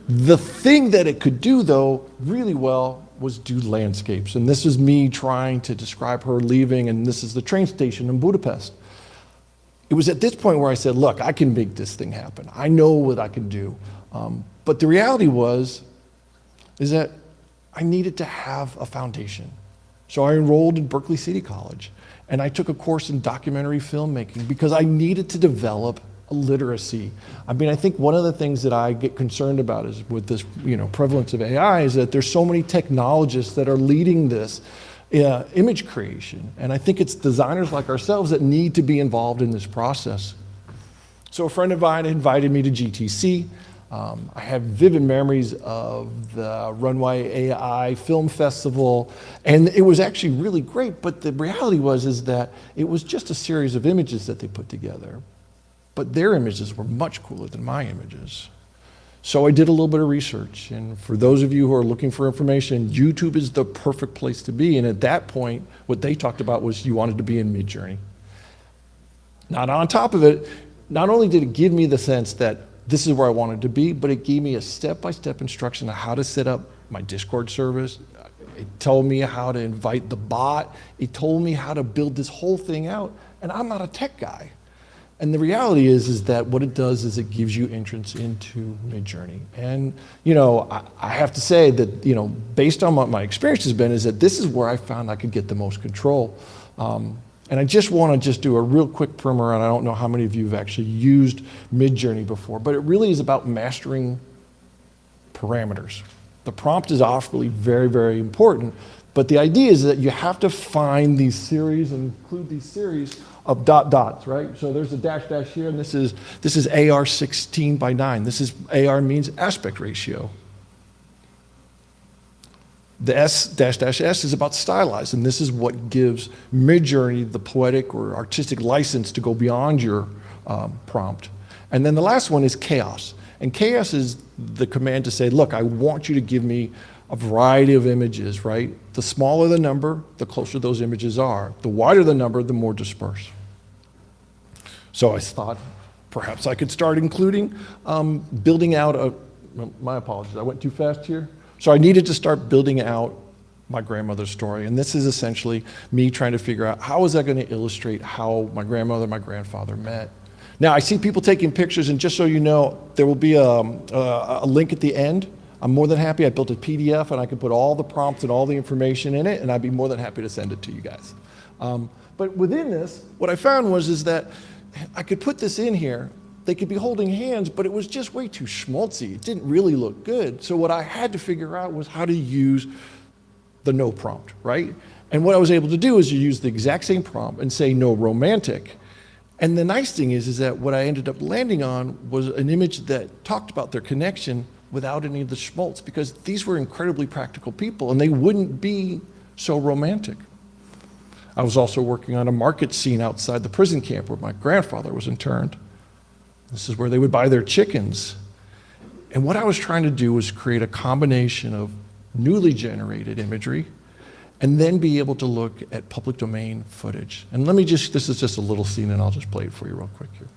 The thing that it could do, though, really well was do landscapes. And this is me trying to describe her leaving, and this is the train station in Budapest. It was at this point where I said, look, I can make this thing happen. I know what I can do. But the reality is that I needed to have a foundation. So I enrolled in Berkeley City College, and I took a course in documentary filmmaking because I needed to develop a literacy. I mean, I think one of the things that I get concerned about is with this, prevalence of AI is that there's so many technologists that are leading this image creation. And I think it's designers like ourselves that need to be involved in this process. So a friend of mine invited me to GTC. I have vivid memories of the Runway AI Film Festival, and it was actually really great, but the reality is that it was just a series of images that they put together. But their images were much cooler than my images. So I did a little bit of research, and for those of you who are looking for information, YouTube is the perfect place to be, and at that point, what they talked about was you wanted to be in Midjourney. Now, on top of it, not only did it give me the sense that this is where I wanted to be, but it gave me a step-by-step instruction on how to set up my Discord service. It told me how to invite the bot. It told me how to build this whole thing out, and I'm not a tech guy. And the reality is that what it does is it gives you entrance into Midjourney. And, I have to say that, based on what my experience has been, is that this is where I found I could get the most control. And I just want to do a real quick primer, and I don't know how many of you have actually used Midjourney before, but it really is about mastering parameters. The prompt is obviously very, very important, but the idea is that you have to find these series and include these series of dots, right? So there's a dash here, and this is AR 16:9. This is AR means aspect ratio. The S-S is about stylized, and this is what gives Midjourney the poetic or artistic license to go beyond your prompt. And then the last one is chaos. And chaos is the command to say, look, I want you to give me a variety of images, right? The smaller the number, the closer those images are. The wider the number, the more dispersed. So I thought perhaps I could start including building out my apologies, I went too fast here. So I needed to start building out my grandmother's story. And this is essentially me trying to figure out how is that going to illustrate how my grandmother and my grandfather met. Now I see people taking pictures, and just so you know, there will be a link at the end. I'm more than happy. I built a PDF, and I can put all the prompts and all the information in it, and I'd be more than happy to send it to you guys. But within this, what I found is that I could put this in here. They could be holding hands, but it was just way too schmaltzy. It didn't really look good. So what I had to figure out was how to use the no prompt, right? And what I was able to do is use the exact same prompt and say no romantic. And the nice thing is that what I ended up landing on was an image that talked about their connection without any of the schmaltz, because these were incredibly practical people, and they wouldn't be so romantic. I was also working on a market scene outside the prison camp where my grandfather was interned. This is where they would buy their chickens. And what I was trying to do was create a combination of newly generated imagery and then be able to look at public domain footage. And let me just, this is just a little scene and I'll just play it for you real quick here.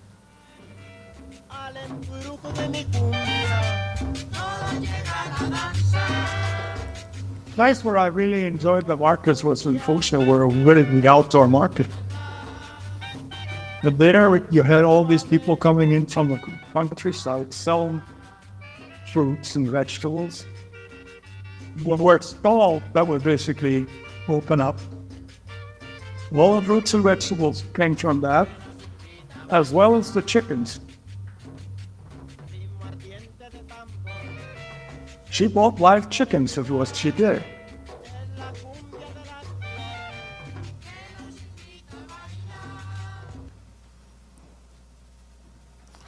Place where I really enjoyed the markets was in Fuchsia, where we were in the outdoor market. And there you had all these people coming in from the countryside selling fruits and vegetables. When we're stalled, that would basically open up. All the fruits and vegetables came from that, as well as the chickens. She bought live chickens if it was she did.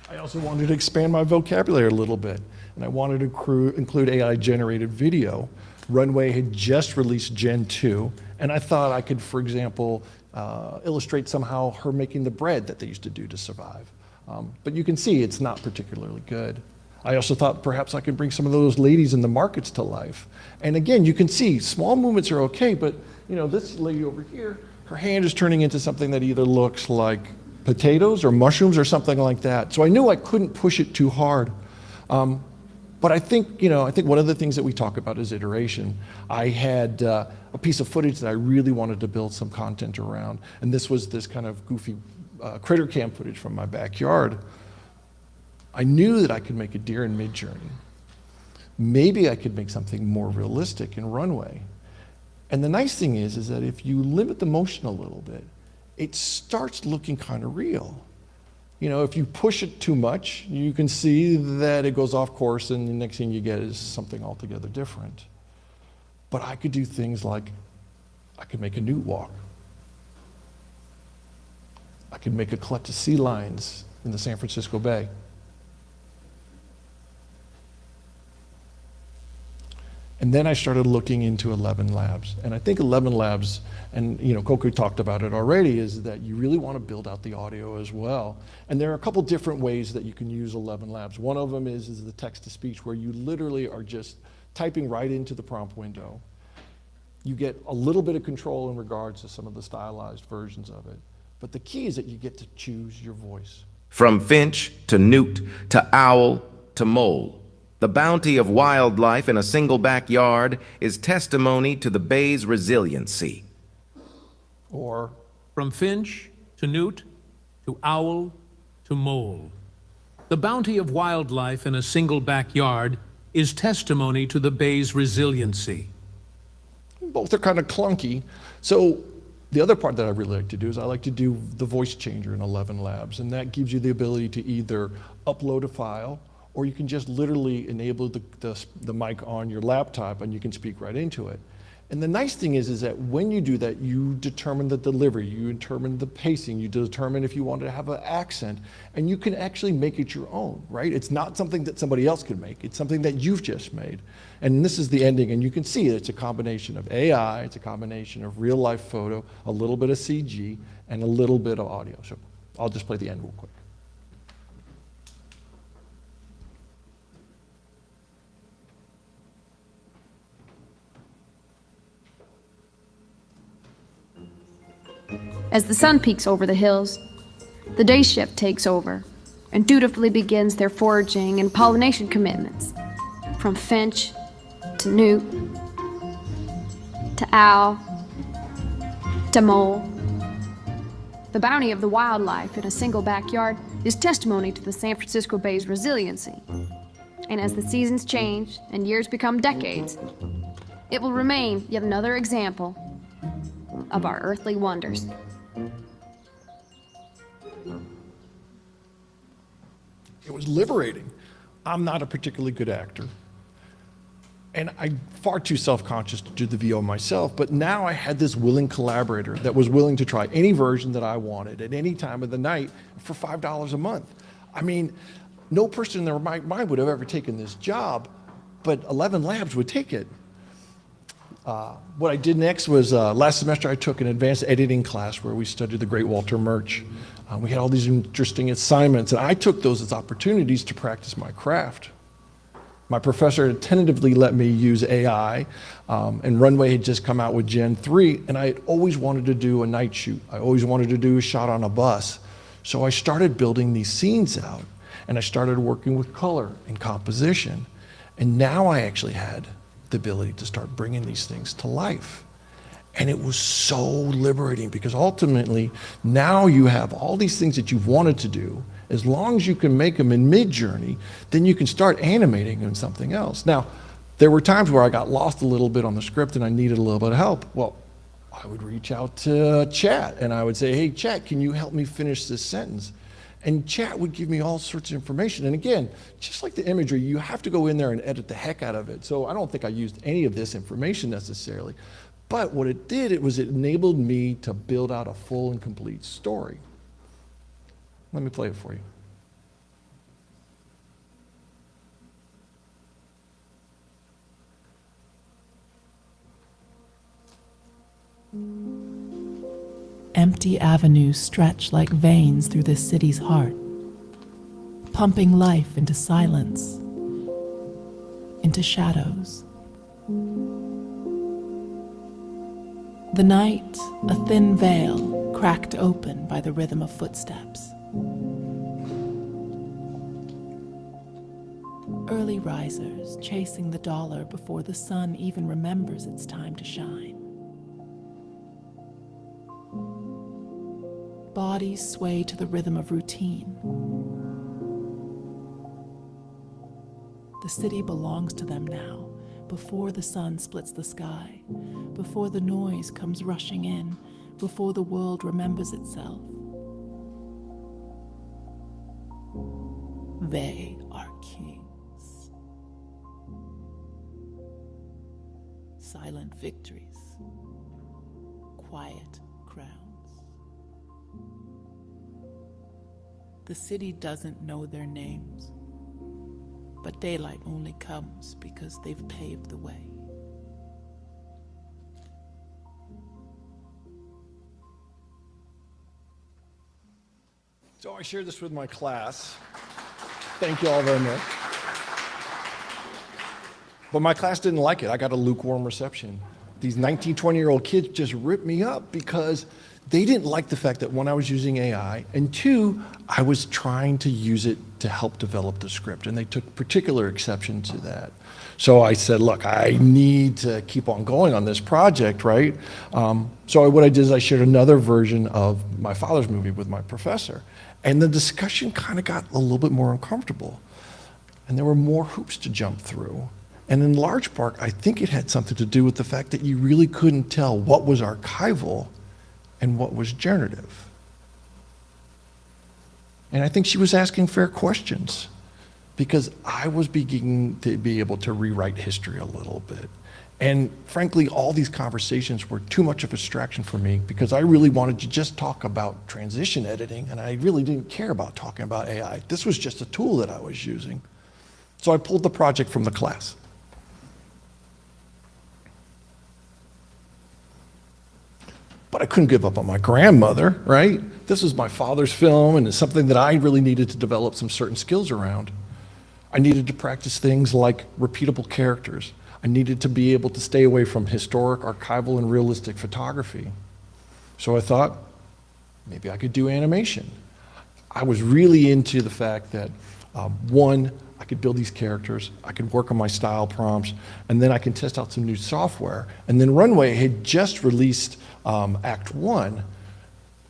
I also wanted to expand my vocabulary a little bit, and I wanted to include AI-generated video. Runway had just released Gen 2, and I thought I could, for example, illustrate somehow her making the bread that they used to do to survive. But you can see it's not particularly good. I also thought perhaps I could bring some of those ladies in the markets to life. And again, you can see small movements are okay, but you know, this lady over here, her hand is turning into something that either looks like potatoes or mushrooms or something like that. So I knew I couldn't push it too hard. But I think, you know, I think one of the things that we talk about is iteration. I had a piece of footage that I really wanted to build some content around, and this was this kind of goofy critter cam footage from my backyard. I knew that I could make a deer in Midjourney. Maybe I could make something more realistic in Runway. And the nice thing is that if you limit the motion a little bit, it starts looking kind of real. You know, if you push it too much, you can see that it goes off course and the next thing you get is something altogether different. But I could do things like, I could make a newt walk. I could make a collect of sea lions in the San Francisco Bay. And then I started looking into 11 Labs. And I think 11 Labs, and you know, Coco talked about it already, is that you really want to build out the audio as well. And there are a couple different ways that you can use 11 Labs. One of them is the text-to-speech, where you literally are just typing right into the prompt window. You get a little bit of control in regards to some of the stylized versions of it. But the key is that you get to choose your voice. From finch to newt to owl to mole, the bounty of wildlife in a single backyard is testimony to the bay's resiliency. Or from finch to newt to owl to mole, the bounty of wildlife in a single backyard is testimony to the bay's resiliency. Both are kind of clunky. So the other part that I really like to do is I like to do the voice changer in 11 Labs, and that gives you the ability to either upload a file, or you can just literally enable the mic on your laptop and you can speak right into it. And the nice thing is that when you do that, you determine the delivery, you determine the pacing, you determine if you want to have an accent, and you can actually make it your own, right? It's not something that somebody else can make, it's something that you've just made. And this is the ending, and you can see it's a combination of AI, it's a combination of real life photo, a little bit of CG, and a little bit of audio. So I'll just play the end real quick. As the sun peeks over the hills, the day shift takes over and dutifully begins their foraging and pollination commitments. From finch to newt to owl to mole. The bounty of the wildlife in a single backyard is testimony to the San Francisco Bay's resiliency. And as the seasons change and years become decades, it will remain yet another example of our earthly wonders. It was liberating. I'm not a particularly good actor. And I'm far too self-conscious to do the VO myself, but now I had this willing collaborator that was willing to try any version that I wanted at any time of the night for $5 a month. I mean, no person in their mind would have ever taken this job, but 11 Labs would take it. What I did next was last semester I took an advanced editing class where we studied the great Walter Murch. We had all these interesting assignments, and I took those as opportunities to practice my craft. My professor had tentatively let me use AI, and Runway had just come out with Gen 3, and I had always wanted to do a night shoot. I always wanted to do a shot on a bus. So I started building these scenes out, and I started working with color and composition. And now I actually had the ability to start bringing these things to life. And it was so liberating because ultimately, now you have all these things that you've wanted to do. As long as you can make them in Midjourney, then you can start animating in something else. Now, there were times where I got lost a little bit on the script and I needed a little bit of help. Well, I would reach out to Chat and I would say, hey, Chat, can you help me finish this sentence? And Chat would give me all sorts of information. And again, just like the imagery, you have to go in there and edit the heck out of it. So I don't think I used any of this information necessarily. But what it did, it enabled me to build out a full and complete story. Let me play it for you. Empty avenues stretch like veins through this city's heart, pumping life into silence, into shadows. The night, a thin veil cracked open by the rhythm of footsteps. Early risers chasing the dollar before the sun even remembers it's time to shine. Bodies sway to the rhythm of routine. The city belongs to them now, before the sun splits the sky, before the noise comes rushing in, before the world remembers itself. They are kings. Silent victories, quiet crowns. The city doesn't know their names, but daylight only comes because they've paved the way. So I shared this with my class. Thank you all very much. But my class didn't like it. I got a lukewarm reception. These 19, 20-year-old kids just ripped me up because they didn't like the fact that, one, I was using AI, and two, I was trying to use it to help develop the script, and they took particular exception to that. So I said, look, I need to keep on going on this project, right? So what I did is I shared another version of my father's movie with my professor, and the discussion kind of got a little bit more uncomfortable, and there were more hoops to jump through. And in large part, I think it had something to do with the fact that you really couldn't tell what was archival and what was generative. And I think she was asking fair questions because I was beginning to be able to rewrite history a little bit. And frankly, all these conversations were too much of a distraction for me because I really wanted to just talk about transition editing, and I really didn't care about talking about AI. This was just a tool that I was using. So I pulled the project from the class. But I couldn't give up on my grandmother, right? This was my father's film, and it's something that I really needed to develop some certain skills around. I needed to practice things like repeatable characters. I needed to be able to stay away from historic, archival, and realistic photography. So I thought, maybe I could do animation. I was really into the fact that, one, I could build these characters, I could work on my style prompts, and then I can test out some new software. And then Runway had just released Act 1.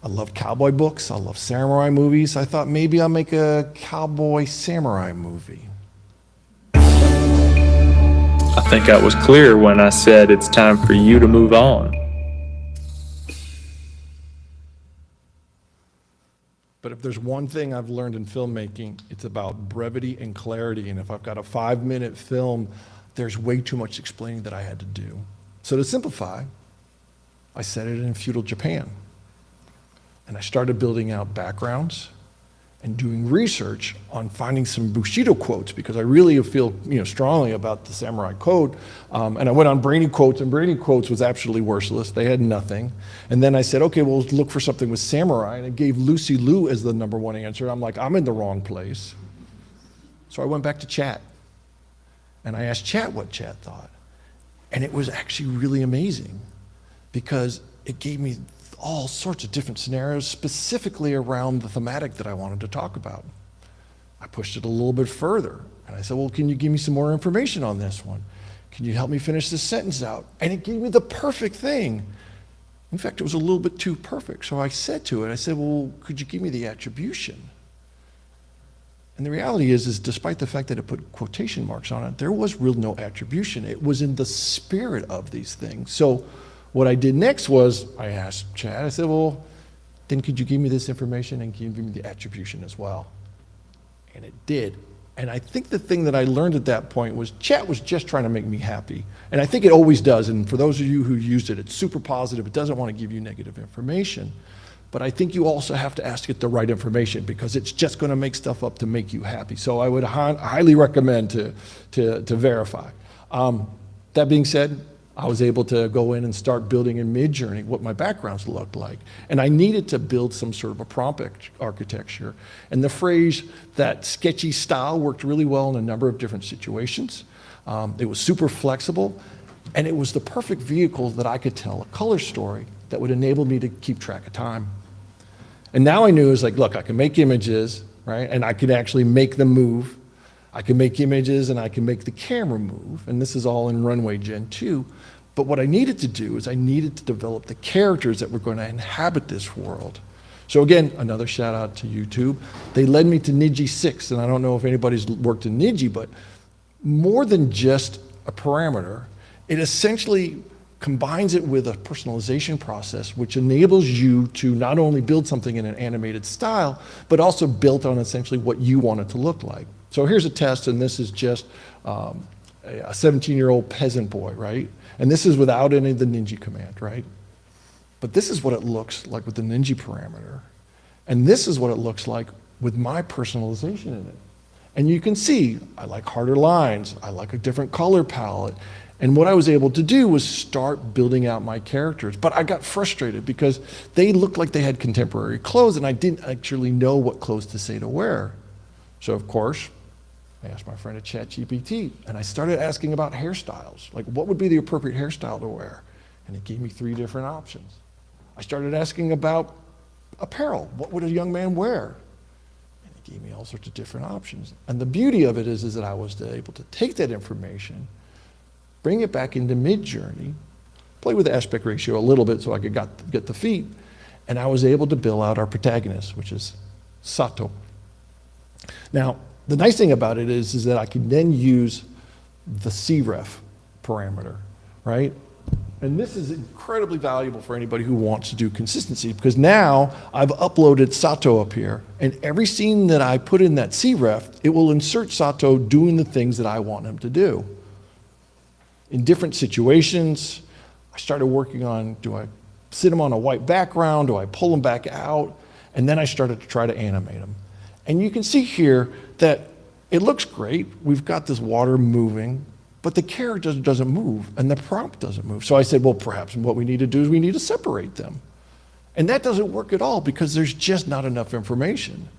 I love cowboy books, I love samurai movies. I thought maybe I'll make a cowboy samurai movie. I think I was clear when I said it's time for you to move on. But if there's one thing I've learned in filmmaking, it's about brevity and clarity. And if I've got a 5-minute film, there's way too much explaining that I had to do. So to simplify, I set it in feudal Japan. And I started building out backgrounds and doing research on finding some Bushido quotes because I really feel strongly about the samurai code. And I went on Brainy Quotes, and Brainy Quotes was absolutely worthless. They had nothing. And then I said, okay, well, let's look for something with samurai. And it gave Lucy Liu as the #1 answer. I'm like, I'm in the wrong place. So I went back to Chat. And I asked Chat what Chat thought. And it was actually really amazing because it gave me all sorts of different scenarios specifically around the thematic that I wanted to talk about. I pushed it a little bit further and I said, well, can you give me some more information on this one? Can you help me finish this sentence out? And it gave me the perfect thing. In fact, it was a little bit too perfect. So I said to it, I said, well, could you give me the attribution? And the reality is despite the fact that it put quotation marks on it, there was real no attribution. It was in the spirit of these things. So what I did next was I asked Chad, I said, well, then could you give me this information and can you give me the attribution as well? And it did. And I think the thing that I learned at that point was Chat was just trying to make me happy. And I think it always does. And for those of you who used it, it's super positive. It doesn't want to give you negative information. But I think you also have to ask it the right information because it's just going to make stuff up to make you happy. So I would highly recommend to verify. That being said, I was able to go in and start building in Midjourney what my backgrounds looked like. And I needed to build some sort of a prompt architecture. And the phrase, that sketchy style, worked really well in a number of different situations. It was super flexible, and it was the perfect vehicle that I could tell a color story that would enable me to keep track of time. And now I knew, it was like, look, I can make images, right? And I could actually make them move. I can make images and I can make the camera move. And this is all in Runway Gen 2. But what I needed to do is I needed to develop the characters that were going to inhabit this world. So again, another shout out to YouTube. They led me to Niji 6, and I don't know if anybody's worked in Niji, but more than just a parameter, it essentially combines it with a personalization process, which enables you to not only build something in an animated style, but also built on essentially what you want it to look like. So here's a test, and this is just a 17-year-old peasant boy, right? And this is without any of the Ninja command, right? But this is what it looks like with the Ninja parameter. And this is what it looks like with my personalization in it. And you can see, I like harder lines, I like a different color palette. And what I was able to do was start building out my characters. But I got frustrated because they looked like they had contemporary clothes and I didn't actually know what clothes to say to wear. So of course, I asked my friend at ChatGPT, and I started asking about hairstyles. Like, what would be the appropriate hairstyle to wear? And it gave me 3 different options. I started asking about apparel. What would a young man wear? And it gave me all sorts of different options. And the beauty of it is that I was able to take that information, bring it back into Midjourney, play with the aspect ratio a little bit so I could get the feet, and I was able to build out our protagonist, which is Sato. Now, the nice thing about it is that I can then use the CREF parameter, right? And this is incredibly valuable for anybody who wants to do consistency because now I've uploaded Sato up here, and every scene that I put in that CREF, it will insert Sato doing the things that I want him to do. In different situations, I started working on, do I sit him on a white background? Do I pull him back out? And then I started to try to animate him. And you can see here that it looks great. We've got this water moving, but the character doesn't move and the prompt doesn't move. So I said, well, perhaps what we need to do is we need to separate them. And that doesn't work at all because there's just not enough information.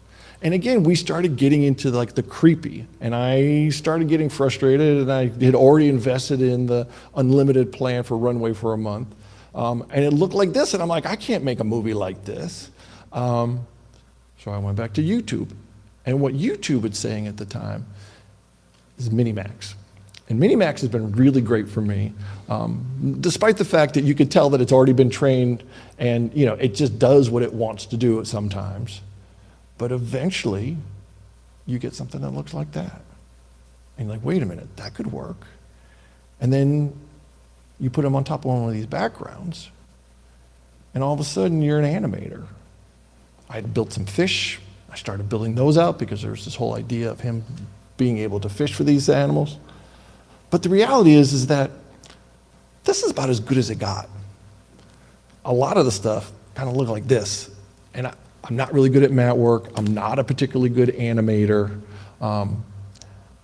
And again, we started getting into like the creepy, and I started getting frustrated, and I had already invested in the unlimited plan for Runway for a month. And it looked like this, and I'm like, I can't make a movie like this. So I went back to YouTube. And what YouTube was saying at the time is Minimax. And Minimax has been really great for me, despite the fact that you could tell that it's already been trained and it just does what it wants to do sometimes. But eventually, you get something that looks like that. And you're like, wait a minute, that could work. And then you put them on top of one of these backgrounds, and all of a sudden, you're an animator. I had built some fish. I started building those out because there's this whole idea of him being able to fish for these animals. But the reality is that this is about as good as it got. A lot of the stuff kind of looked like this. And I'm not really good at mat work. I'm not a particularly good animator.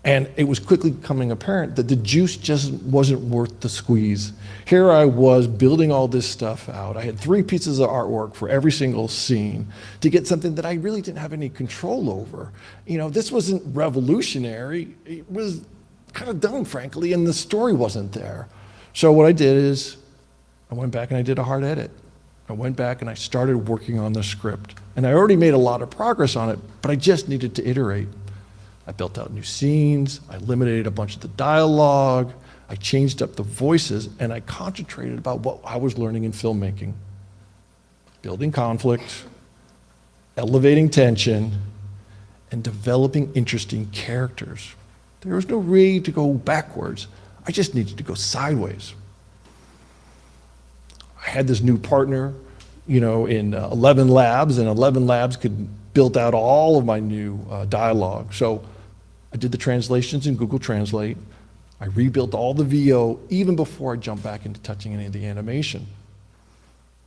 And it was quickly becoming apparent that the juice just wasn't worth the squeeze. Here I was building all this stuff out. I had 3 pieces of artwork for every single scene to get something that I really didn't have any control over. This wasn't revolutionary. It was kind of done, frankly, and the story wasn't there. So what I did is I went back and I did a hard edit. I went back and I started working on the script. And I already made a lot of progress on it, but I just needed to iterate. I built out new scenes, I eliminated a bunch of the dialogue, I changed up the voices, and I concentrated about what I was learning in filmmaking. Building conflict, elevating tension, and developing interesting characters. There was no need to go backwards. I just needed to go sideways. I had this new partner, in 11 Labs, and 11 Labs could build out all of my new dialogue. So I did the translations in Google Translate. I rebuilt all the VO even before I jumped back into touching any of the animation.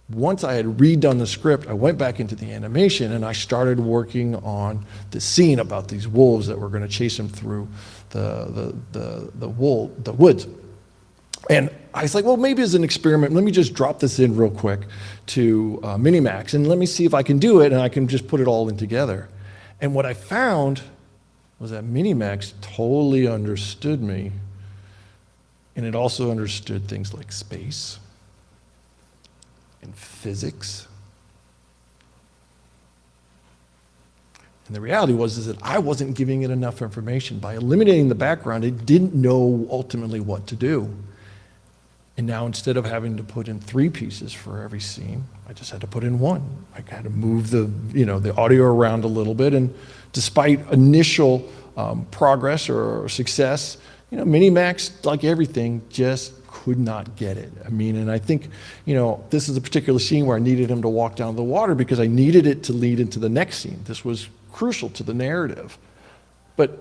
Once I had redone the script, I went back into the animation and I started working on the scene about these wolves that were going to chase him through the woods. And I was like, well, maybe as an experiment, let me just drop this in real quick to Minimax and let me see if I can do it and I can just put it all in together. And what I found was that Minimax totally understood me, and it also understood things like space and physics. And the reality was that I wasn't giving it enough information. By eliminating the background, it didn't know ultimately what to do. And now instead of having to put in 3 pieces for every scene, I just had to put in 1. I had to move the audio around a little bit, and despite initial progress or success, Minimax, like everything, just could not get it. And I think, this is a particular scene where I needed him to walk down the water because I needed it to lead into the next scene. This was crucial to the narrative. But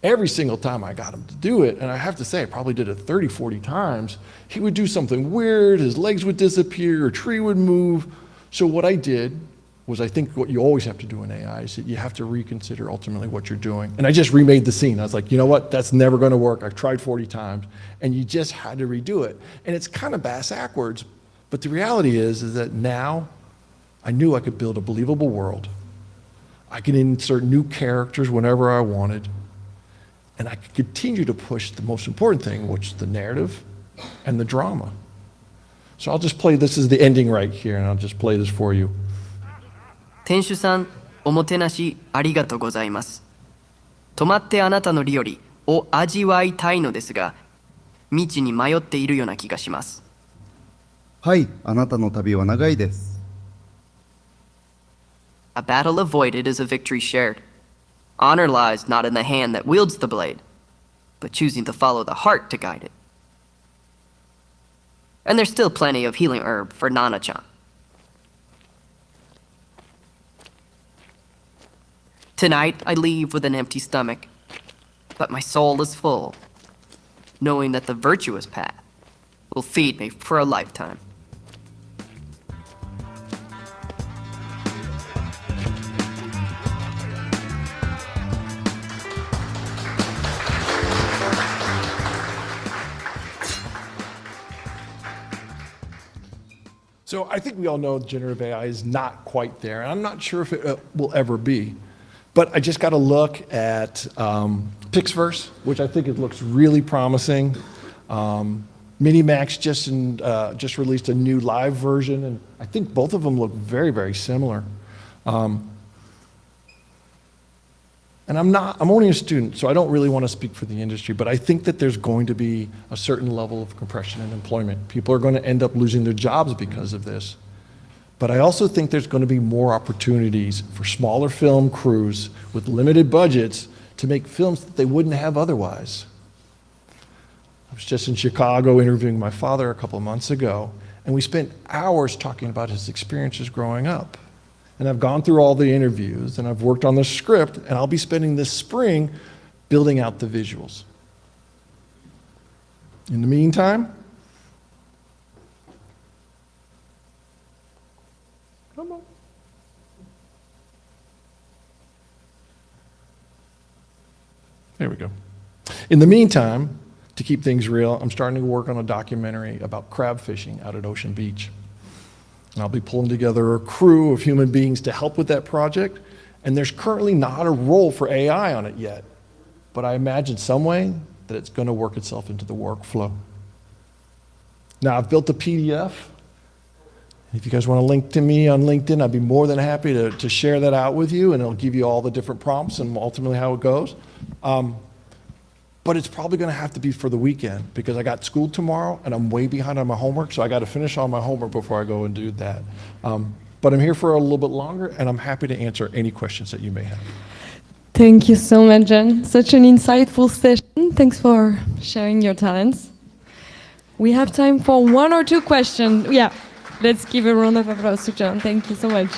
every single time I got him to do it, and I have to say, I probably did it 30, 40 times, he would do something weird, his legs would disappear, a tree would move. So what I did was, I think what you always have to do in AI is that you have to reconsider ultimately what you're doing. And I just remade the scene. I was like, you know what, that's never gonna work. I've tried 40 times, and you just had to redo it. And it's kind of bass-backwards, but the reality is that now I knew I could build a believable world. I could insert new characters whenever I wanted, and I could continue to push the most important thing, which is the narrative and the drama. So I'll just play, this is the ending right here, and I'll just play this for you. 店主さん、おもてなしありがとうございます。泊まってあなたの料理を味わいたいのですが、道に迷っているような気がします。はい、あなたの旅は長いです。A battle avoided is a victory shared. Honor lies not in the hand that wields the blade, but choosing to follow the heart to guide it. And there's still plenty of healing herb for Nana-chan. Tonight, I leave with an empty stomach, but my soul is full, knowing that the virtuous path will feed me for a lifetime. So I think we all know generative AI is not quite there, and I'm not sure if it will ever be. But I just got a look at Pixverse, which I think it looks really promising. Minimax just released a new live version, and I think both of them look very, very similar. And I'm only a student, so I don't really want to speak for the industry, but I think that there's going to be a certain level of compression in employment. People are going to end up losing their jobs because of this. But I also think there's going to be more opportunities for smaller film crews with limited budgets to make films that they wouldn't have otherwise. I was just in Chicago interviewing my father a couple of months ago, and we spent hours talking about his experiences growing up. And I've gone through all the interviews, and I've worked on the script, and I'll be spending this spring building out the visuals. In the meantime, come on. There we go. In the meantime, to keep things real, I'm starting to work on a documentary about crab fishing out at Ocean Beach. And I'll be pulling together a crew of human beings to help with that project. And there's currently not a role for AI on it yet. But I imagine some way that it's going to work itself into the workflow. Now, I've built a PDF. If you guys want to link to me on LinkedIn, I'd be more than happy to share that out with you, and it'll give you all the different prompts and ultimately how it goes. But it's probably going to have to be for the weekend because I got school tomorrow and I'm way behind on my homework, so I got to finish all my homework before I go and do that. But I'm here for a little bit longer, and I'm happy to answer any questions that you may have. Thank you so much, John. Such an insightful session. Thanks for sharing your talents. We have time for one or two questions. Yeah, let's give a round of applause to John. Thank you so much.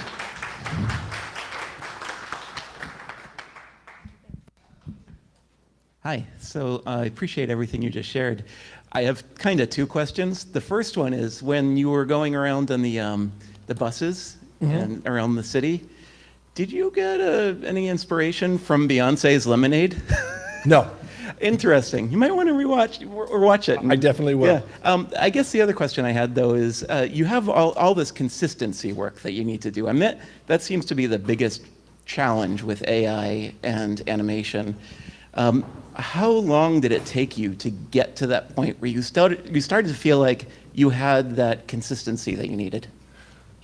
Hi, so I appreciate everything you just shared. I have kind of two questions. The first one is when you were going around on the buses and around the city, did you get any inspiration from Beyonce's Lemonade? No. Interesting. You might want to rewatch or watch it. I definitely will. Yeah. I guess the other question I had though is you have all this consistency work that you need to do. That seems to be the biggest challenge with AI and animation. How long did it take you to get to that point where you started to feel like you had that consistency that you needed?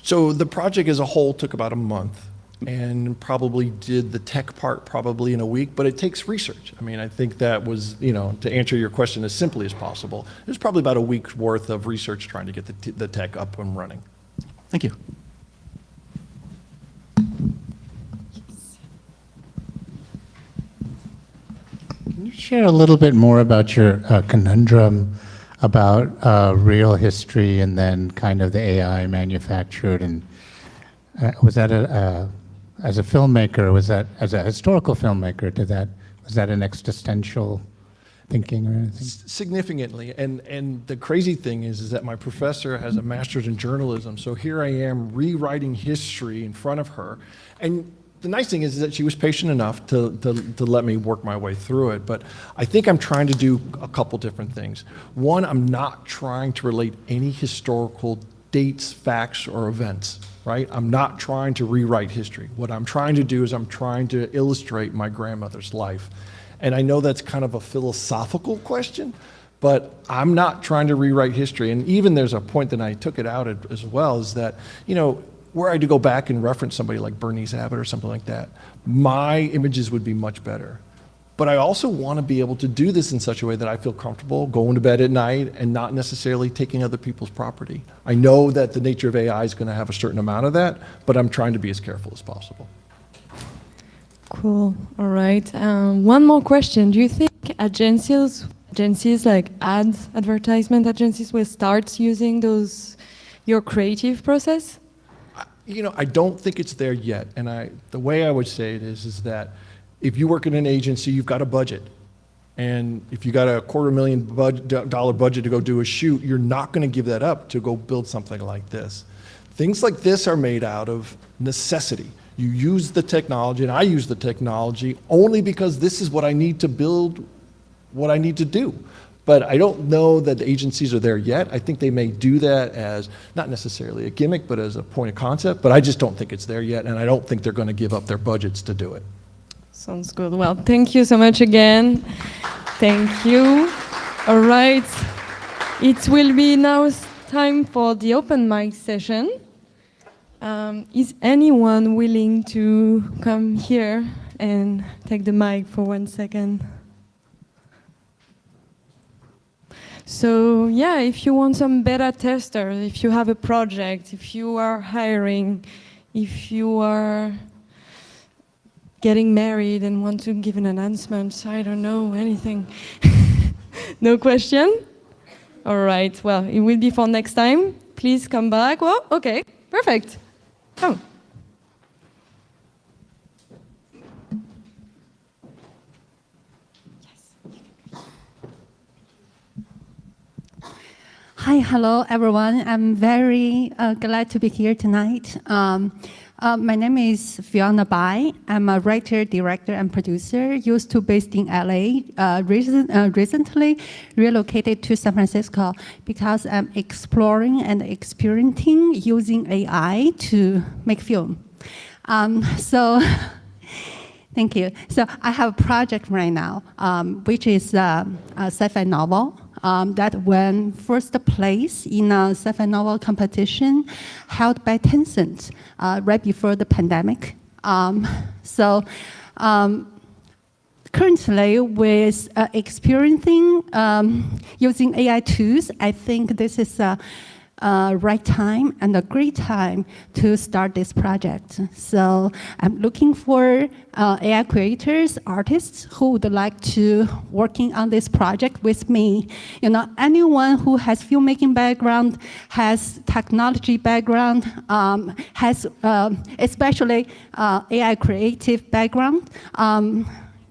So the project as a whole took about a month, and probably did the tech part probably in a week, but it takes research. I mean, I think that was, to answer your question as simply as possible, it was probably about a week's worth of research trying to get the tech up and running. Thank you. Can you share a little bit more about your conundrum about real history and then kind of the AI manufactured? And was that as a filmmaker, was that as a historical filmmaker, was that an existential thinking or anything? Significantly, and the crazy thing is that my professor has a master's in journalism, so here I am rewriting history in front of her, and the nice thing is that she was patient enough to let me work my way through it. But I think I'm trying to do a couple different things. One, I'm not trying to relate any historical dates, facts, or events, right? I'm not trying to rewrite history. What I'm trying to do is I'm trying to illustrate my grandmother's life. And I know that's kind of a philosophical question, but I'm not trying to rewrite history. And even there's a point that I took it out as well, is that, were I to go back and reference somebody like Bernice Abbott or something like that, my images would be much better. But I also want to be able to do this in such a way that I feel comfortable going to bed at night and not necessarily taking other people's property. I know that the nature of AI is going to have a certain amount of that, but I'm trying to be as careful as possible. Cool. All right. One more question. Do you think agencies like advertisement agencies will start using your creative process? I don't think it's there yet. And the way I would say it is that if you work in an agency, you've got a budget. And if you got a $250,000 budget to go do a shoot, you're not going to give that up to go build something like this. Things like this are made out of necessity. You use the technology, and I use the technology only because this is what I need to build what I need to do. But I don't know that the agencies are there yet. I think they may do that as not necessarily a gimmick, but as a point of concept. But I just don't think it's there yet, and I don't think they're going to give up their budgets to do it. Sounds good. Well, thank you so much again. Thank you. All right. It will be now time for the open mic session. Is anyone willing to come here and take the mic for 1 second? So yeah, if you want some beta testers, if you have a project, if you are hiring, if you are getting married and want to give an announcement, I don't know, anything. No question? All right, well, it will be for next time. Please come back. Well, okay, perfect. Oh. Hi, hello, everyone. I'm very glad to be here tonight. My name is Fiona Bai. I'm a writer, director, and producer, used to based in LA, recently relocated to San Francisco because I'm exploring and experimenting using AI to make film. So Thank you. So I have a project right now, which is a sci-fi novel that won first place in a sci-fi novel competition held by Tencent right before the pandemic. Currently, with experiencing using AI tools, I think this is a right time and a great time to start this project. So I'm looking for AI creators, artists who would like to working on this project with me. You know, anyone who has filmmaking background, has technology background, has especially AI creative background.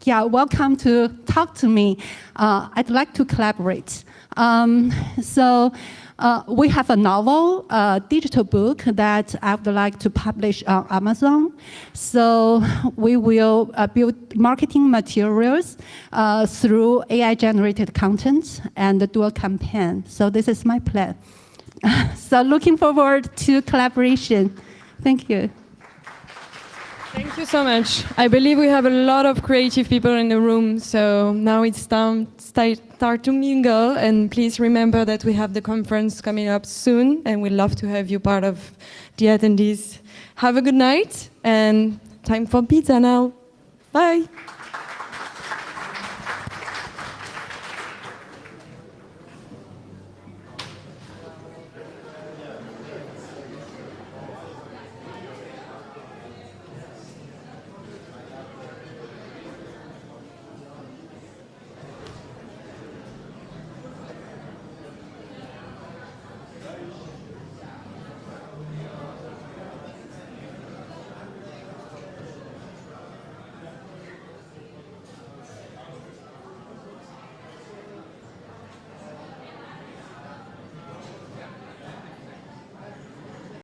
Yeah, welcome to talk to me. I'd like to collaborate. We have a novel, a digital book that I would like to publish on Amazon. So we will build marketing materials through AI-generated content and the dual campaign. So this is my plan. So looking forward to collaboration. Thank you. Thank you so much. I believe we have a lot of creative people in the room, so now it's time to start to mingle, and please remember that we have the conference coming up soon, and we'd love to have you part of the attendees. Have a good night, and time for pizza now. Bye.